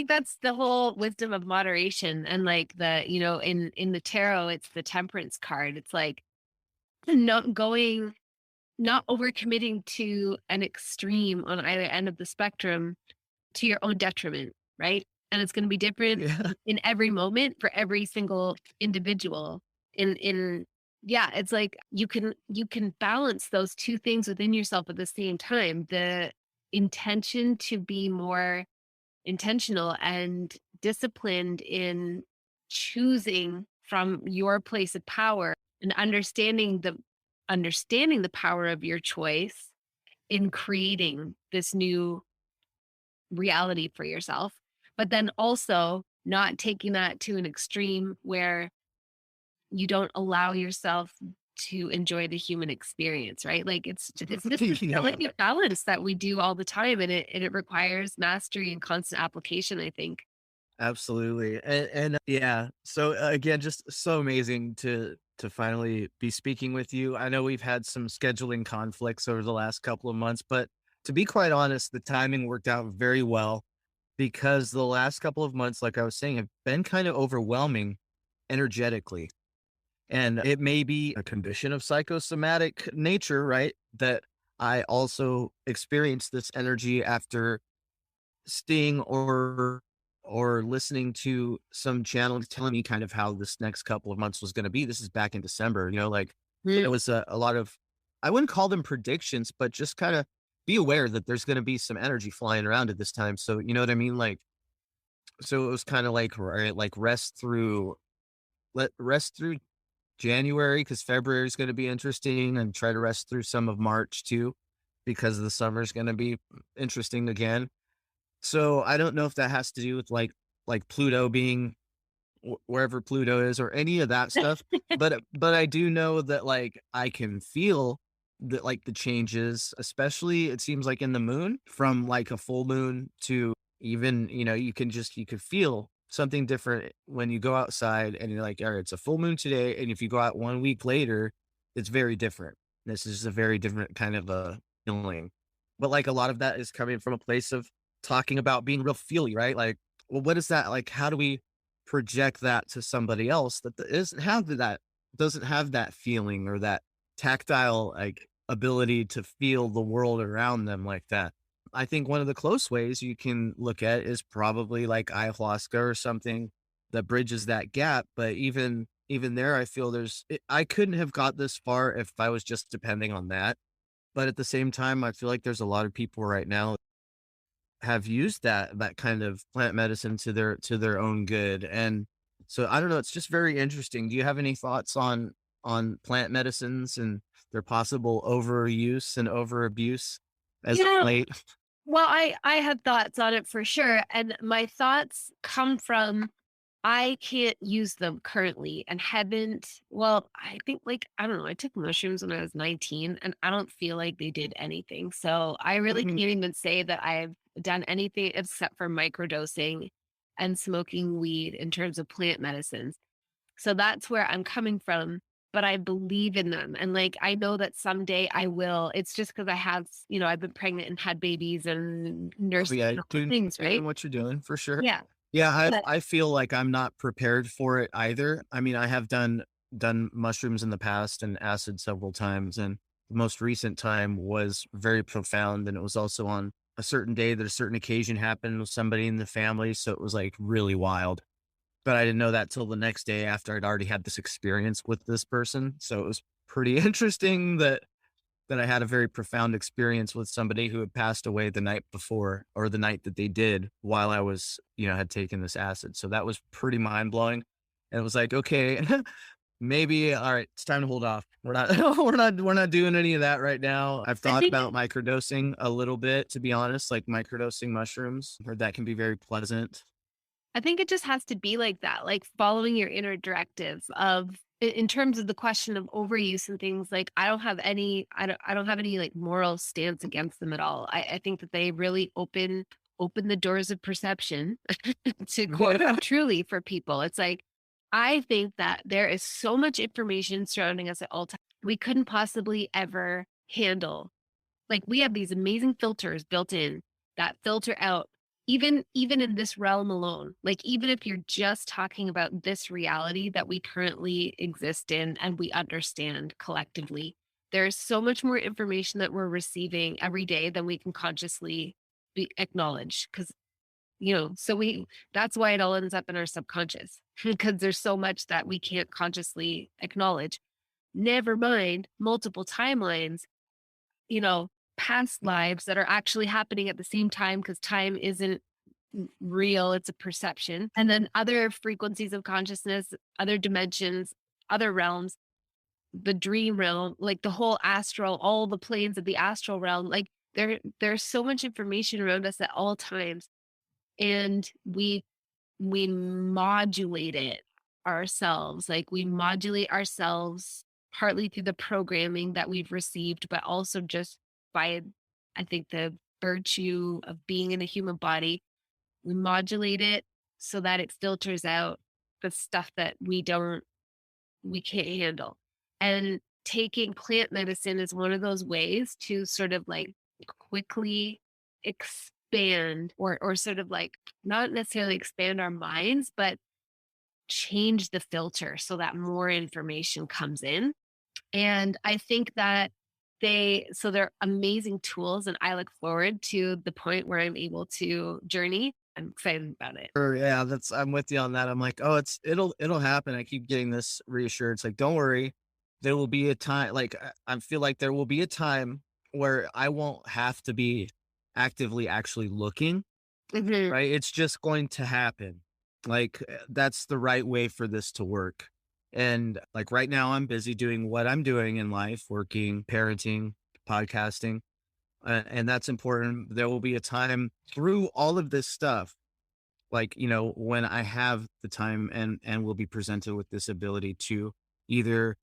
[SPEAKER 1] that's the whole wisdom of moderation and like in the tarot, it's the temperance card. It's like not going not overcommitting to an extreme on either end of the spectrum to your own detriment, right? And it's going to be different
[SPEAKER 2] Yeah.
[SPEAKER 1] in every moment for every single individual. In Yeah, it's like you can balance those two things within yourself at the same time. The intention to be more intentional and disciplined in choosing from your place of power and understanding the power of your choice in creating this new reality for yourself, but then also not taking that to an extreme where you don't allow yourself to enjoy the human experience, right? Like it's this
[SPEAKER 2] Yeah.
[SPEAKER 1] delicate balance that we do all the time, and it requires mastery and constant application, I think.
[SPEAKER 2] Absolutely. And yeah, so again, just so amazing to finally be speaking with you. I know we've had some scheduling conflicts over the last couple of months, but to be quite honest, the timing worked out very well because the last couple of months, like I was saying, have been kind of overwhelming energetically. And it may be a condition of psychosomatic nature, right? That I also experienced this energy after seeing or listening to some channel telling me kind of how this next couple of months was going to be. This is back in December, like
[SPEAKER 1] Mm.
[SPEAKER 2] it was a lot of, I wouldn't call them predictions, but just kind of be aware that there's going to be some energy flying around at this time. So, you know what I mean? Like, so it was kind of like, right, like rest through January because February is going to be interesting, and try to rest through some of March too, because the summer is going to be interesting again. So I don't know if that has to do with like Pluto being wherever Pluto is or any of that stuff, but I do know that like I can feel that like the changes, especially it seems like in the moon from like a full moon to even, you could feel something different when you go outside and you're like, all right, it's a full moon today. And if you go out 1 week later, it's very different. This is a very different kind of a feeling. But like a lot of that is coming from a place of talking about being real feely, right? Like, well, what is that? Like, how do we project that to somebody else that doesn't have that feeling or that tactile like ability to feel the world around them like that? I think one of the close ways you can look at is probably like ayahuasca or something that bridges that gap. But even there, I feel I couldn't have got this far if I was just depending on that. But at the same time, I feel like there's a lot of people right now have used that kind of plant medicine to their own good. And so I don't know, it's just very interesting. Do you have any thoughts on plant medicines and their possible overuse and overabuse as of
[SPEAKER 1] Yeah.
[SPEAKER 2] late?
[SPEAKER 1] Well, I have thoughts on it for sure, and my thoughts come from I can't use them currently and haven't. Well, I think like I don't know, I took mushrooms when I was 19 and I don't feel like they did anything. So I really can't even say that I've done anything except for microdosing and smoking weed in terms of plant medicines. So that's where I'm coming from, but I believe in them. And like, I know that someday I will. It's just because I have, I've been pregnant and had babies and
[SPEAKER 2] Oh,
[SPEAKER 1] nursed
[SPEAKER 2] yeah,
[SPEAKER 1] and all the
[SPEAKER 2] doing
[SPEAKER 1] things, right?
[SPEAKER 2] what you're doing for sure.
[SPEAKER 1] Yeah.
[SPEAKER 2] Yeah,
[SPEAKER 1] But
[SPEAKER 2] I feel like I'm not prepared for it either. I mean, I have done mushrooms in the past and acid several times, and the most recent time was very profound, and it was also on a certain day that a certain occasion happened with somebody in the family, so it was, like, really wild. But I didn't know that till the next day after I'd already had this experience with this person, so it was pretty interesting that I had a very profound experience with somebody who had passed away the night before or the night that they did while I was, had taken this acid. So that was pretty mind blowing. And it was like, okay, maybe, all right, it's time to hold off. We're not, we're not doing any of that right now. I've
[SPEAKER 1] I
[SPEAKER 2] thought
[SPEAKER 1] think
[SPEAKER 2] about microdosing a little bit, to be honest, like microdosing mushrooms, heard that can be very pleasant.
[SPEAKER 1] I think it just has to be like that, like following your inner directive of in terms of the question of overuse and things like I don't have any like moral stance against them at all. I think that they really open the doors of perception to quote truly for people. It's like I think that there is so much information surrounding us at all times we couldn't possibly ever handle. Like, we have these amazing filters built in that filter out even in this realm alone. Like, even if you're just talking about this reality that we currently exist in and we understand collectively, there's so much more information that we're receiving every day than we can consciously be acknowledge. Because so we that's why it all ends up in our subconscious because there's so much that we can't consciously acknowledge. Never mind multiple timelines, you know, past lives that are actually happening at the same time because time isn't real, it's a perception. And then other frequencies of consciousness, other dimensions, other realms, the dream realm, like the whole astral, all the planes of the astral realm, like there's so much information around us at all times. And we modulate it ourselves. Like we modulate ourselves partly through the programming that we've received, but also just by, I think, the virtue of being in a human body. We modulate it so that it filters out the stuff that we can't handle. And taking plant medicine is one of those ways to sort of like quickly expand or sort of like not necessarily expand our minds, but change the filter so that more information comes in. And I think that they're amazing tools and I look forward to the point where I'm able to journey. I'm excited about it.
[SPEAKER 2] Sure, yeah, that's I'm with you on that. I'm like, "Oh, it'll happen." I keep getting this reassurance, like, "Don't worry, there will be a time." Like, I feel like there will be a time where I won't have to be actively actually looking,
[SPEAKER 1] Mhm.
[SPEAKER 2] right? It's just going to happen. Like, that's the right way for this to work. And, like, right now, I'm busy doing what I'm doing in life, working, parenting, podcasting, and that's important. There will be a time through all of this stuff like, when I have the time and will be presented with this ability to either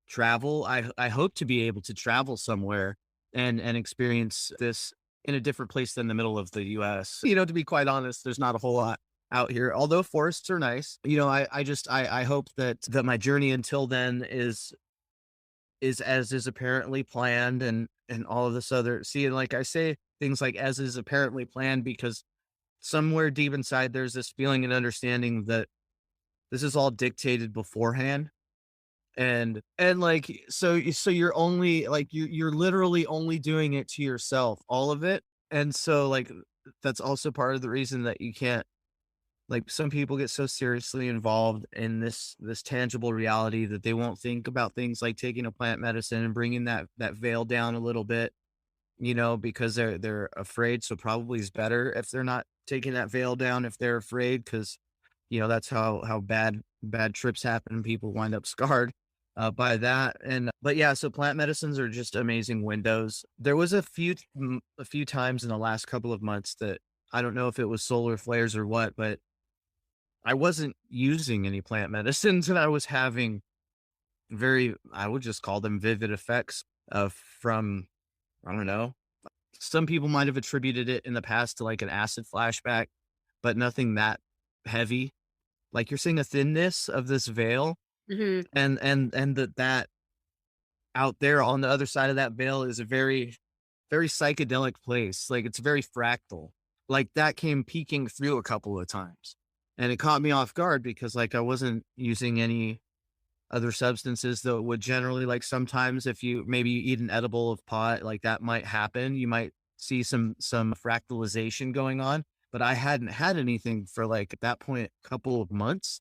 [SPEAKER 2] travel, I hope to be able to travel somewhere and experience this in a different place than the middle of the US. To be quite honest, there's not a whole lot out here. Although forests are nice. I hope that my journey until then is as is apparently planned and all of this other see, and like I say things like as is apparently planned because somewhere deep inside there's this feeling and understanding that this is all dictated beforehand and like so you're only like you're literally only doing it to yourself, all of it. And so like that's also part of the reason that you can't, like, some people get so seriously involved in this tangible reality that they won't think about things like taking a plant medicine and bringing that veil down a little bit, because they're afraid. So probably is better if they're not taking that veil down if they're afraid, because that's how bad trips happen and people wind up scarred by that. And but yeah, so plant medicines are just amazing windows. There was a few times in the last couple of months that I don't know if it was solar flares or what, but I wasn't using any plant medicines and I was having I would just call them vivid effects of from I don't know, Some people might have attributed it in the past to like an acid flashback, but nothing that heavy. Like you're seeing a thinness of this veil,
[SPEAKER 1] Mhm.
[SPEAKER 2] and that out there on the other side of that veil is a very, very psychedelic place. Like it's very fractal. Like that came peeking through a couple of times. And it caught me off guard because like I wasn't using any other substances that would generally like sometimes if you maybe you eat an edible of pot, like that might happen. You might see some fractalization going on. But I hadn't had anything for like at that point a couple of months.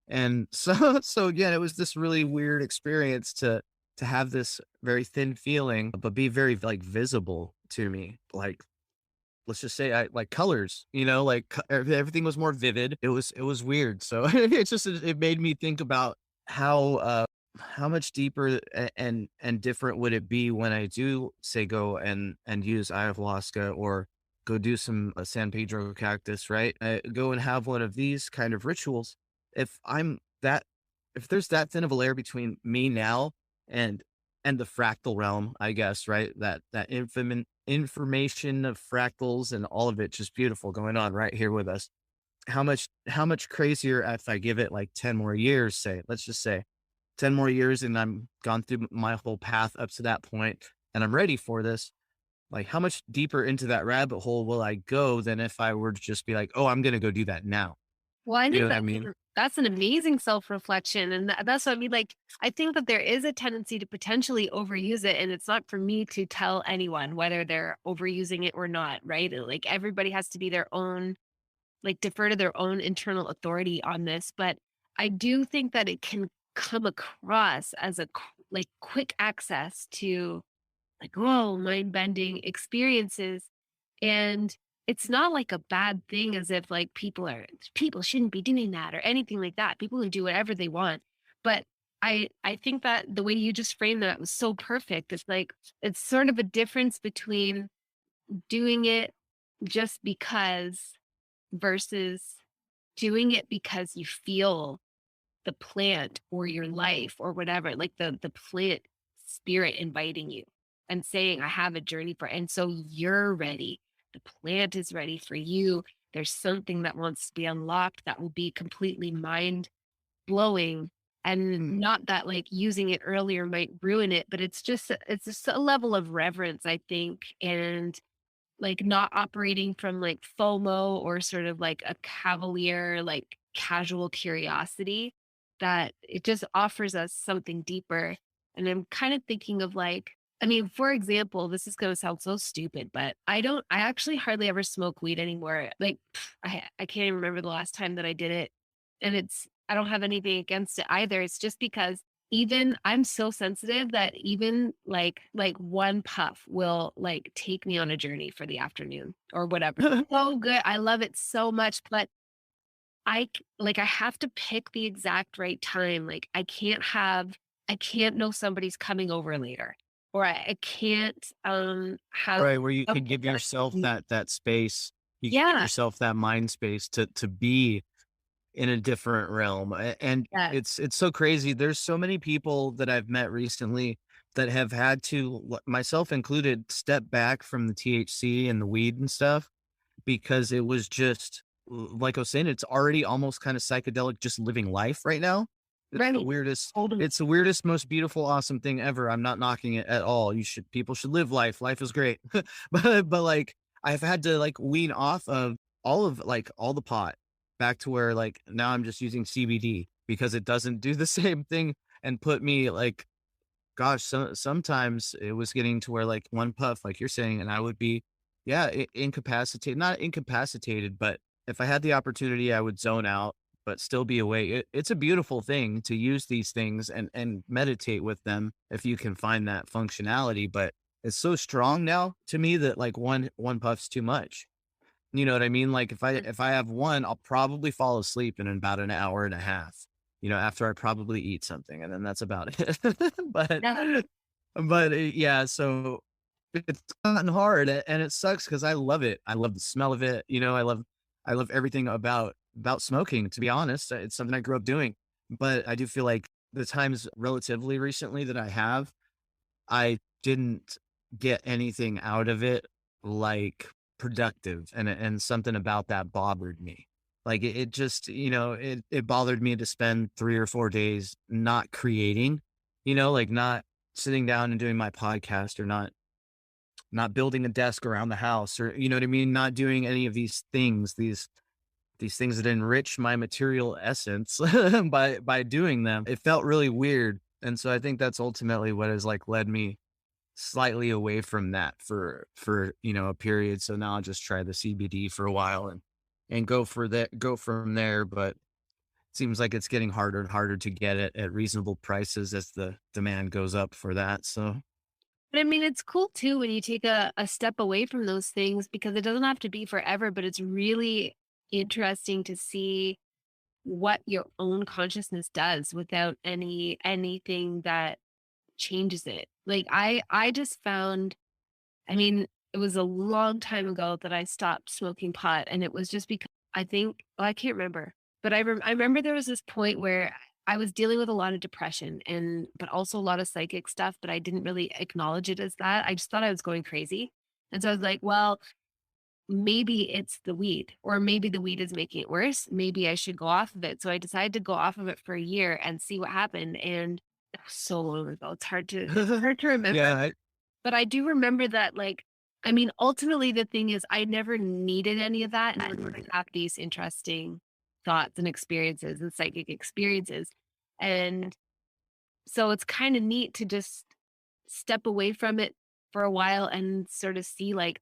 [SPEAKER 2] And so so again, it was this really weird experience to have this very thin feeling, but be very like visible to me. Like let's just say I like colors, like everything was more vivid. It was weird. So it's just it made me think about how much deeper and different would it be when I do say go and use ayahuasca or go do some San Pedro cactus, right? Go and have one of these kind of rituals. If I'm that, if there's that thin of a layer between me now and the fractal realm, I guess, right? That information of fractals and all of it just beautiful going on right here with us. How much crazier if I give it like 10 more years, say, let's just say 10 more years and I'm gone through my whole path up to that point and I'm ready for this. Like how much deeper into that rabbit hole will I go than if I were to just be like, oh, I'm gonna go do that now.
[SPEAKER 1] Well, I
[SPEAKER 2] You know
[SPEAKER 1] think
[SPEAKER 2] what I
[SPEAKER 1] that
[SPEAKER 2] mean?
[SPEAKER 1] that's an amazing self-reflection, and that's what I mean, like, I think that there is a tendency to potentially overuse it, and it's not for me to tell anyone whether they're overusing it or not, right? Like, everybody has to be their own like, defer to their own internal authority on this, but I do think that it can come across as a like, quick access to like, whoa, mind-bending experiences, and it's not like a bad thing as if, like, people shouldn't be doing that or anything like that. People can do whatever they want, but I think that the way you just framed that was so perfect. It's like, it's sort of a difference between doing it just because versus doing it because you feel the plant or your life or whatever, like the plant spirit inviting you and saying, I have a journey for, and so you're ready. The plant is ready for you. There's something that wants to be unlocked that will be completely mind blowing. And
[SPEAKER 2] Mm.
[SPEAKER 1] not that like using it earlier might ruin it, but it's just a level of reverence, I think, and like, not operating from, like, FOMO or sort of like a cavalier, like, casual curiosity, that it just offers us something deeper, and I'm kind of thinking of, like, I mean, for example, this is gonna sound so stupid, but I actually hardly ever smoke weed anymore, like, I can't even remember the last time that I did it, and I don't have anything against it either, it's just because even I'm so sensitive that even like one puff will like take me on a journey for the afternoon or whatever. So good. I love it so much, but like I have to pick the exact right time. Like I can't know somebody's coming over later. Or I can't have
[SPEAKER 2] Right, where you
[SPEAKER 1] a
[SPEAKER 2] could give yourself that space, you give
[SPEAKER 1] yeah,
[SPEAKER 2] yourself that mind space to be in a different realm, and
[SPEAKER 1] yeah,
[SPEAKER 2] it's so crazy. There's so many people that I've met recently that have had to, myself included, step back from the THC and the weed and stuff because it was just like I was saying, it's already almost kind of psychedelic just living life right now. It's the
[SPEAKER 1] right.
[SPEAKER 2] weirdest
[SPEAKER 1] Totally.
[SPEAKER 2] it's the weirdest, most beautiful, awesome thing ever. I'm not knocking it at all. People should live life. Life is great. But like I've had to like wean off of like all the pot back to where like now I'm just using CBD because it doesn't do the same thing and put me like gosh, sometimes it was getting to where like one puff, like you're saying, and I would be, yeah, incapacitated, not incapacitated, but if I had the opportunity, I would zone out, but still be awake. It's a beautiful thing to use these things and meditate with them if you can find that functionality. But it's so strong now to me that like one puff's too much. You know what I mean? Like if I have one, I'll probably fall asleep in about an hour and a half, after I probably eat something, and then that's about it. But
[SPEAKER 1] Yeah.
[SPEAKER 2] yeah, so it's gotten hard and it sucks because I love it. I love the smell of it. I love everything about smoking, to be honest. It's something I grew up doing. But I do feel like the times relatively recently that I didn't get anything out of it like productive, and something about that bothered me. Like it just, it bothered me to spend 3 or 4 days not creating, like not sitting down and doing my podcast, or not building a desk around the house, or you know what I mean, not doing any of these things that enrich my material essence by doing them. It felt really weird. And so I think that's ultimately what has like led me slightly away from that for a period. So now I'll just try the CBD for a while and go from there. But it seems like it's getting harder and harder to get it at reasonable prices as the demand goes up for that. So
[SPEAKER 1] But I mean, it's cool too when you take a step away from those things because it doesn't have to be forever, but it's really interesting to see what your own consciousness does without anything that changes it. Like I just found, I mean, it was a long time ago that I stopped smoking pot, and it was just because I think, well, I can't remember, but I remember there was this point where I was dealing with a lot of depression and but also a lot of psychic stuff, but I didn't really acknowledge it as that. I just thought I was going crazy. And so I was like, well, maybe it's the weed, or maybe the weed is making it worse. Maybe I should go off of it. So I decided to go off of it for a year and see what happened. And it was so long ago. It's hard to remember.
[SPEAKER 2] yeah,
[SPEAKER 1] But I do remember that, like, I mean, ultimately, the thing is, I never needed any of that in order to have these interesting thoughts and experiences and psychic experiences. And so it's kind of neat to just step away from it for a while and sort of see, like,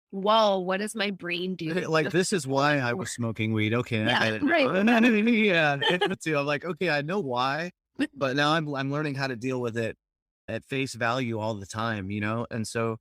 [SPEAKER 1] whoa, what is my brain doing?
[SPEAKER 2] like, this is why I was smoking weed. Okay, I
[SPEAKER 1] Yeah,
[SPEAKER 2] get it.
[SPEAKER 1] right.
[SPEAKER 2] Yeah, me too. I'm like, okay, I know why, but now I'm learning how to deal with it at face value all the time, And so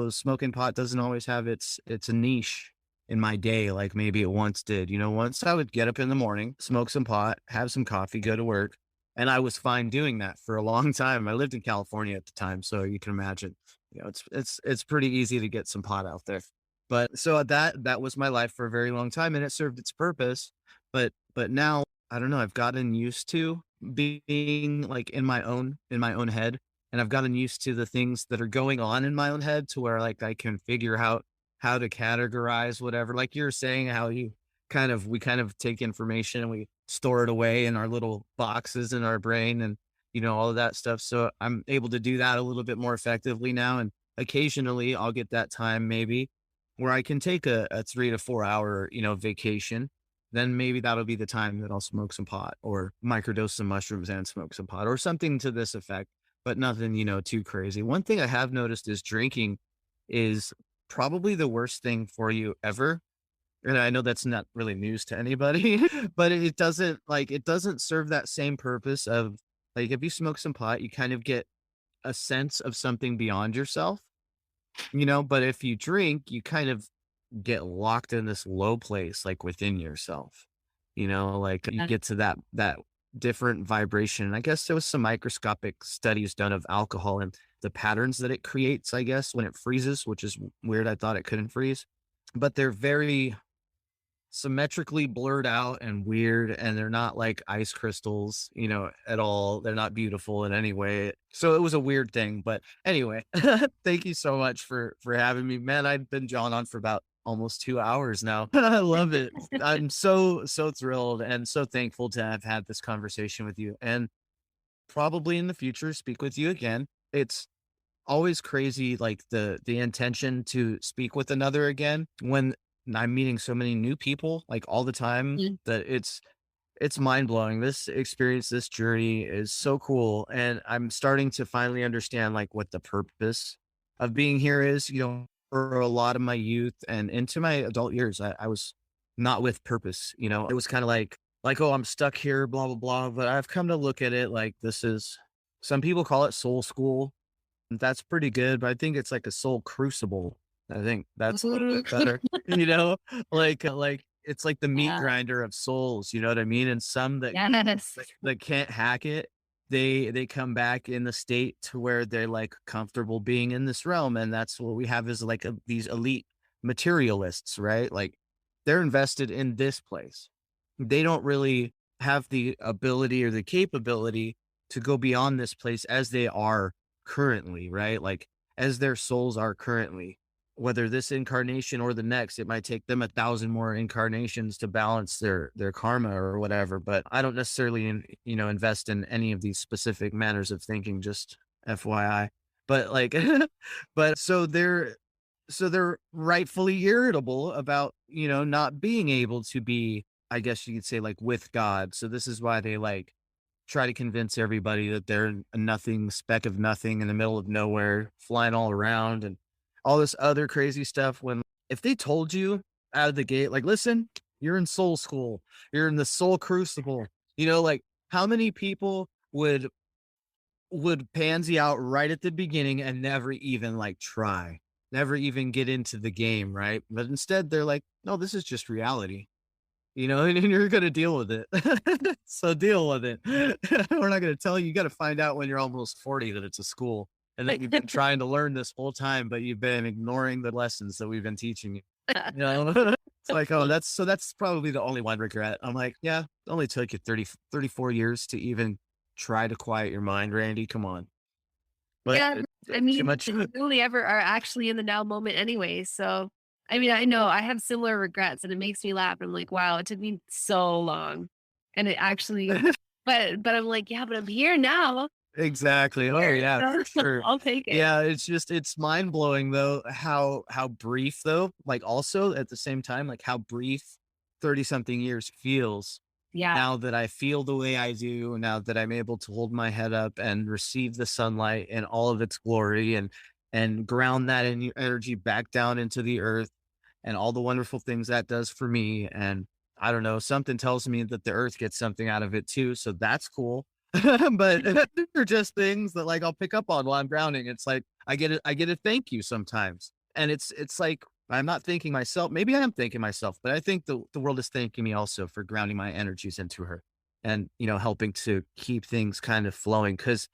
[SPEAKER 2] smoking pot doesn't always have its a niche in my day like maybe it once did. Once I would get up in the morning, smoke some pot, have some coffee, go to work, and I was fine doing that for a long time. I lived in California at the time, so you can imagine, it's pretty easy to get some pot out there. But so that was my life for a very long time, and it served its purpose. But now I don't know, I've gotten used to being like in my own head, and I've gotten used to the things that are going on in my own head to where like I can figure out how to categorize whatever. Like you're saying, how we kind of take information and we store it away in our little boxes in our brain, and all of that stuff. So I'm able to do that a little bit more effectively now. And occasionally I'll get that time maybe where I can take a 3 to 4 hour, vacation. Then maybe that'll be the time that I'll smoke some pot or microdose some mushrooms and smoke some pot or something to this effect, but nothing, too crazy. One thing I have noticed is drinking is probably the worst thing for you ever. And I know that's not really news to anybody, but it doesn't serve that same purpose of like if you smoke some pot, you kind of get a sense of something beyond yourself, but if you drink, you kind of get locked in this low place, like within yourself, like you
[SPEAKER 1] Yeah.
[SPEAKER 2] get to that different vibration. I guess there was some microscopic studies done of alcohol and the patterns that it creates, I guess, when it freezes, which is weird. I thought it couldn't freeze, but they're very symmetrically blurred out and weird, and they're not like ice crystals, at all. They're not beautiful in any way. So it was a weird thing. But anyway, thank you so much for having me. Man, I've been jawing on for about almost 2 hours now. I love it. I'm so thrilled and so thankful to have had this conversation with you, and probably in the future speak with you again. It's always crazy, like the intention to speak with another again when I'm meeting so many new people like all the time,
[SPEAKER 1] Mm.
[SPEAKER 2] that it's mind blowing. This experience, this journey is so cool, and I'm starting to finally understand like what the purpose of being here is. For a lot of my youth and into my adult years, I was not with purpose. It was kind of like, oh, I'm stuck here, blah blah blah. But I've come to look at it like this is. Some people call it soul school. That's pretty good, but I think it's like a soul crucible. I think that's better, like it's like the meat
[SPEAKER 1] Yeah.
[SPEAKER 2] grinder of souls, you know what I mean? And some that
[SPEAKER 1] Yes.
[SPEAKER 2] that can't hack it, they come back in the state to where they're like comfortable being in this realm, and that's what we have is like these elite materialists, right? Like they're invested in this place. They don't really have the ability or the capability to go beyond this place as they are currently, right? Like as their souls are currently, whether this incarnation or the next, it might take them 1,000 more incarnations to balance their karma or whatever. But I don't necessarily, invest in any of these specific manners of thinking, just FYI. But like, but so they're rightfully irritable about, not being able to be, I guess you could say, like, with God. So this is why they like try to convince everybody that they're a nothing speck of nothing in the middle of nowhere, flying all around and all this other crazy stuff. When if they told you out of the gate, like, listen, you're in soul school, you're in the soul crucible, like, how many people would pansy out right at the beginning and never even like try, never even get into the game, right? But instead they're like, no, this is just reality. And you're gonna deal with it. So deal with it. We're not gonna tell you. You gotta find out when you're almost 40 that it's a school and that you've been trying to learn this whole time, but you've been ignoring the lessons that we've been teaching you. You know? It's like, oh, that's probably the only one regret. I'm like, yeah, it only took you 34 years to even try to quiet your mind, Randy. Come on. But
[SPEAKER 1] Yeah, I
[SPEAKER 2] too
[SPEAKER 1] mean,
[SPEAKER 2] much.
[SPEAKER 1] we only ever are actually in the now moment anyway. So, I mean, I know I have similar regrets and it makes me laugh. I'm like, wow, it took me so long. And it actually, but I'm like, yeah, but I'm here now.
[SPEAKER 2] Exactly. Oh
[SPEAKER 1] Here,
[SPEAKER 2] yeah, for
[SPEAKER 1] so
[SPEAKER 2] sure.
[SPEAKER 1] I'll take it.
[SPEAKER 2] Yeah, it's mind blowing though how brief though, like also at the same time, like how brief 30 something years feels
[SPEAKER 1] Yeah.
[SPEAKER 2] now that I feel the way I do, now that I'm able to hold my head up and receive the sunlight in all of its glory and ground that energy back down into the earth and all the wonderful things that does for me. And I don't know, something tells me that the earth gets something out of it too. So that's cool. But they're just things that like I'll pick up on while I'm grounding. It's like I get a thank you sometimes. And it's like I'm not thanking myself. Maybe I am thanking myself, but I think the world is thanking me also for grounding my energies into her and helping to keep things kind of flowing. Cause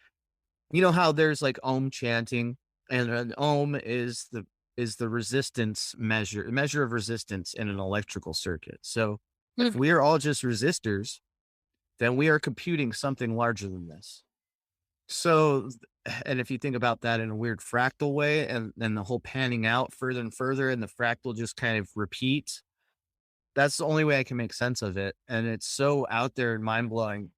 [SPEAKER 2] you know how there's like Om chanting, and an Om is the resistance measure of resistance in an electrical circuit. So if
[SPEAKER 1] Mm.
[SPEAKER 2] we are all just resistors, then we are computing something larger than this. So, and if you think about that in a weird fractal way, and then the whole panning out further and further, and the fractal just kind of repeats, that's the only way I can make sense of it. And it's so out there and mind blowing.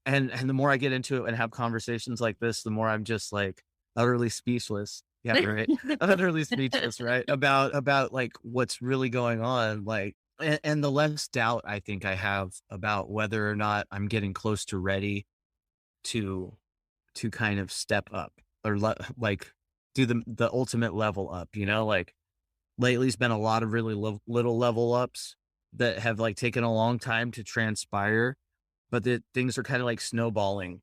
[SPEAKER 2] And the more I get into it and have conversations like this, the more I'm just like utterly speechless. Yeah, right. Utterly speechless, right? About like what's really going on. Like, and the less doubt I think I have about whether or not I'm getting close to ready to kind of step up or like do the ultimate level up, like lately's been a lot of really little level ups that have like taken a long time to transpire, but the things are kind of like snowballing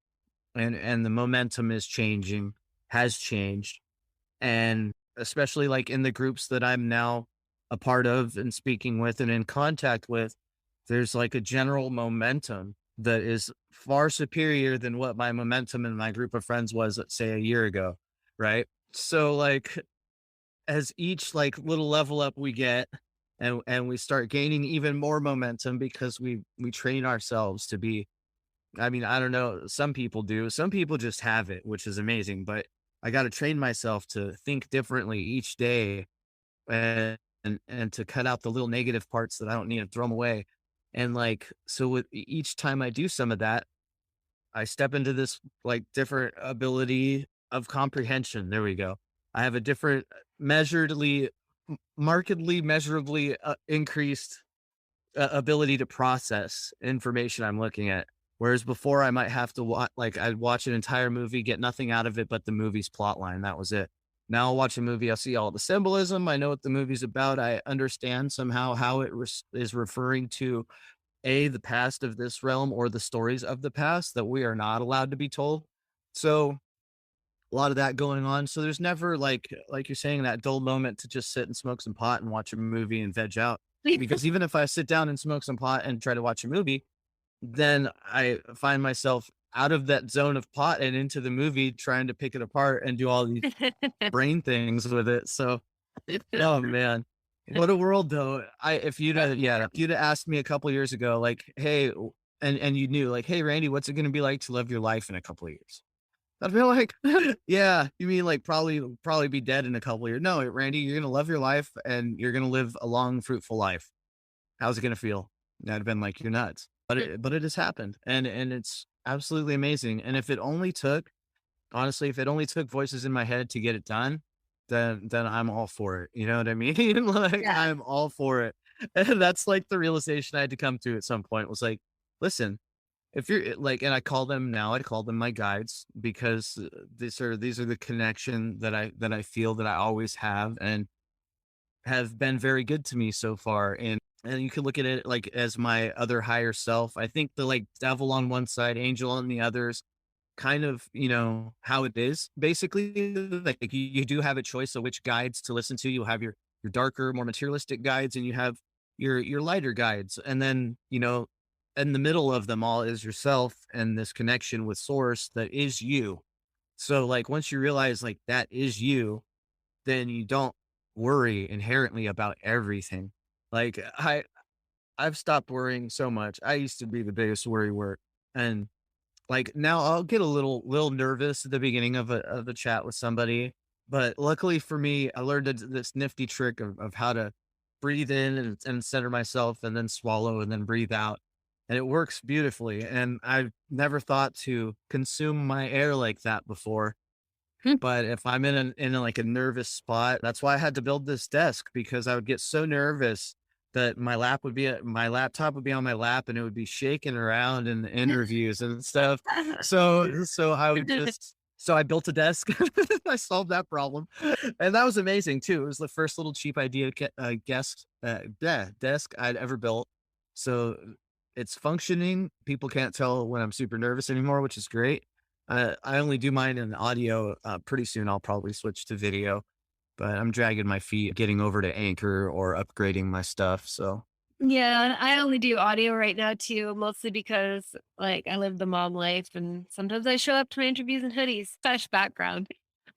[SPEAKER 2] and the momentum is changing, has changed. And especially like in the groups that I'm now a part of and speaking with and in contact with, there's like a general momentum that is far superior than what my momentum in my group of friends was, let's say, a year ago. Right. So like as each like little level up we get and we start gaining even more momentum because we train ourselves to be, I mean, I don't know. Some people do. Some people just have it, which is amazing. But I got to train myself to think differently each day, and to cut out the little negative parts that I don't need and throw them away. And like so, with each time I do some of that, I step into this like different ability of comprehension. There we go. I have a different, measuredly, markedly, measurably increased ability to process information I'm looking at. Whereas before I might have to watch, like I'd watch an entire movie, get nothing out of it but the movie's plot line. That was it. Now I'll watch a movie, I'll see all the symbolism. I know what the movie's about. I understand somehow how it is referring to the past of this realm or the stories of the past that we are not allowed to be told. So a lot of that going on. So there's never like you're saying that dull moment to just sit and smoke some pot and watch a movie and veg out. Because even if I sit down and smoke some pot and try to watch a movie, then I find myself out of that zone of pot and into the movie trying to pick it apart and do all these brain things with it. So, oh man, what a world though. If you'd have asked me a couple years ago, like, hey, and you knew like, hey, Randy, what's it going to be like to live your life in a couple of years? I'd be like, yeah, you mean like probably be dead in a couple years. No, Randy, you're gonna love your life and you're gonna live a long, fruitful life. How's it gonna feel? And I'd have been like, you're nuts. But it has happened. And it's absolutely amazing. And if it only took honestly, if it only took voices in my head to get it done, then I'm all for it. You know what I mean? Like
[SPEAKER 1] Yeah.
[SPEAKER 2] I'm all for it. And that's like the realization I had to come to at some point was like, listen, if you're like, and I call them now, I call them my guides because these are the connection that I feel that I always have and have been very good to me so far. And you could look at it like as my other higher self. I think the like devil on one side, angel on the others, kind of, how it is basically. Like you do have a choice of which guides to listen to. You'll have your darker, more materialistic guides, and you have your lighter guides. And then, in the middle of them all is yourself and this connection with source that is you. So like once you realize like that is you, then you don't worry inherently about everything. Like I've stopped worrying so much. I used to be the biggest worry. And like, now I'll get a little nervous at the beginning of a chat with somebody, but luckily for me, I learned this nifty trick of how to breathe in and center myself and then swallow and then breathe out, and it works beautifully, and I've never thought to consume my air like that before, but if I'm like, a nervous spot, that's why I had to build this desk because I would get so nervous that my laptop would be on my lap and it would be shaking around in the interviews and stuff. So I built a desk. I solved that problem. And that was amazing too. It was the first little cheap idea desk I'd ever built. So it's functioning. People can't tell when I'm super nervous anymore, which is great. I only do mine in audio. Pretty soon I'll probably switch to video, but I'm dragging my feet getting over to Anchor or upgrading my stuff. So
[SPEAKER 1] Yeah, and I only do audio right now too, mostly because like I live the mom life and sometimes I show up to my interviews in hoodies, fresh background.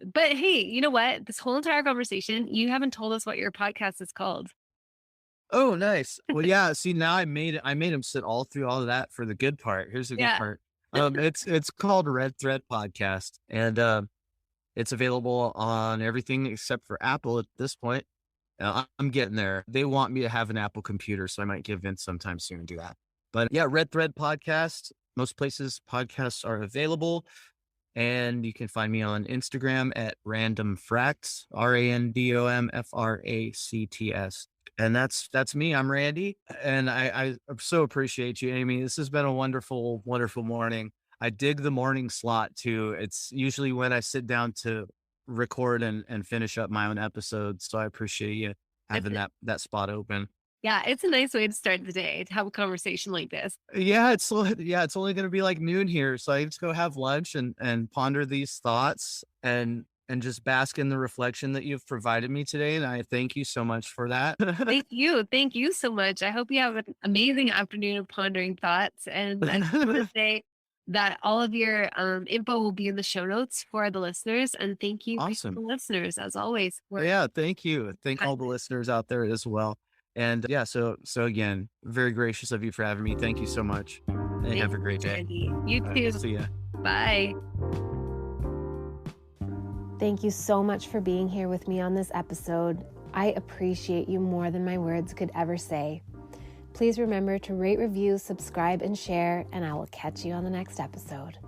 [SPEAKER 1] But hey, you know what? This whole entire conversation, you haven't told us what your podcast is called.
[SPEAKER 2] oh, nice. Well, yeah. See, now I made him sit all through all of that for the good part. Here's the good
[SPEAKER 1] Yeah.
[SPEAKER 2] part. It's called Red Thread Podcast, and it's available on everything except for Apple at this point. I'm getting there. They want me to have an Apple computer, so I might give in sometime soon and do that. But yeah, Red Thread Podcast. Most places podcasts are available. And you can find me on Instagram at Random Fracts, RANDOMFRACTS. And that's me. I'm Randy. And I so appreciate you, Amy. This has been a wonderful, wonderful morning. I dig the morning slot too. It's usually when I sit down to record and finish up my own episodes. So I appreciate you
[SPEAKER 1] It's
[SPEAKER 2] having that spot open.
[SPEAKER 1] yeah, it's a nice way to start the day to have a conversation like this.
[SPEAKER 2] It's only gonna be like noon here, so I just go have lunch and ponder these thoughts and just bask in the reflection that you've provided me today, and I thank you so much for that.
[SPEAKER 1] Thank you. Thank you so much. I hope you have an amazing afternoon of pondering thoughts. And I just want to say that all of your info will be in the show notes for the listeners. And thank you,
[SPEAKER 2] Awesome.
[SPEAKER 1] the listeners, as always.
[SPEAKER 2] Yeah, thank you. Thank all the listeners out there as well. And yeah, so again, very gracious of you for having me. Thank you so much, and have a great day.
[SPEAKER 1] Andy. You
[SPEAKER 2] All
[SPEAKER 1] too.
[SPEAKER 2] right, see ya.
[SPEAKER 1] Bye.
[SPEAKER 3] Thank you so much for being here with me on this episode. I appreciate you more than my words could ever say. Please remember to rate, review, subscribe, and share, and I will catch you on the next episode.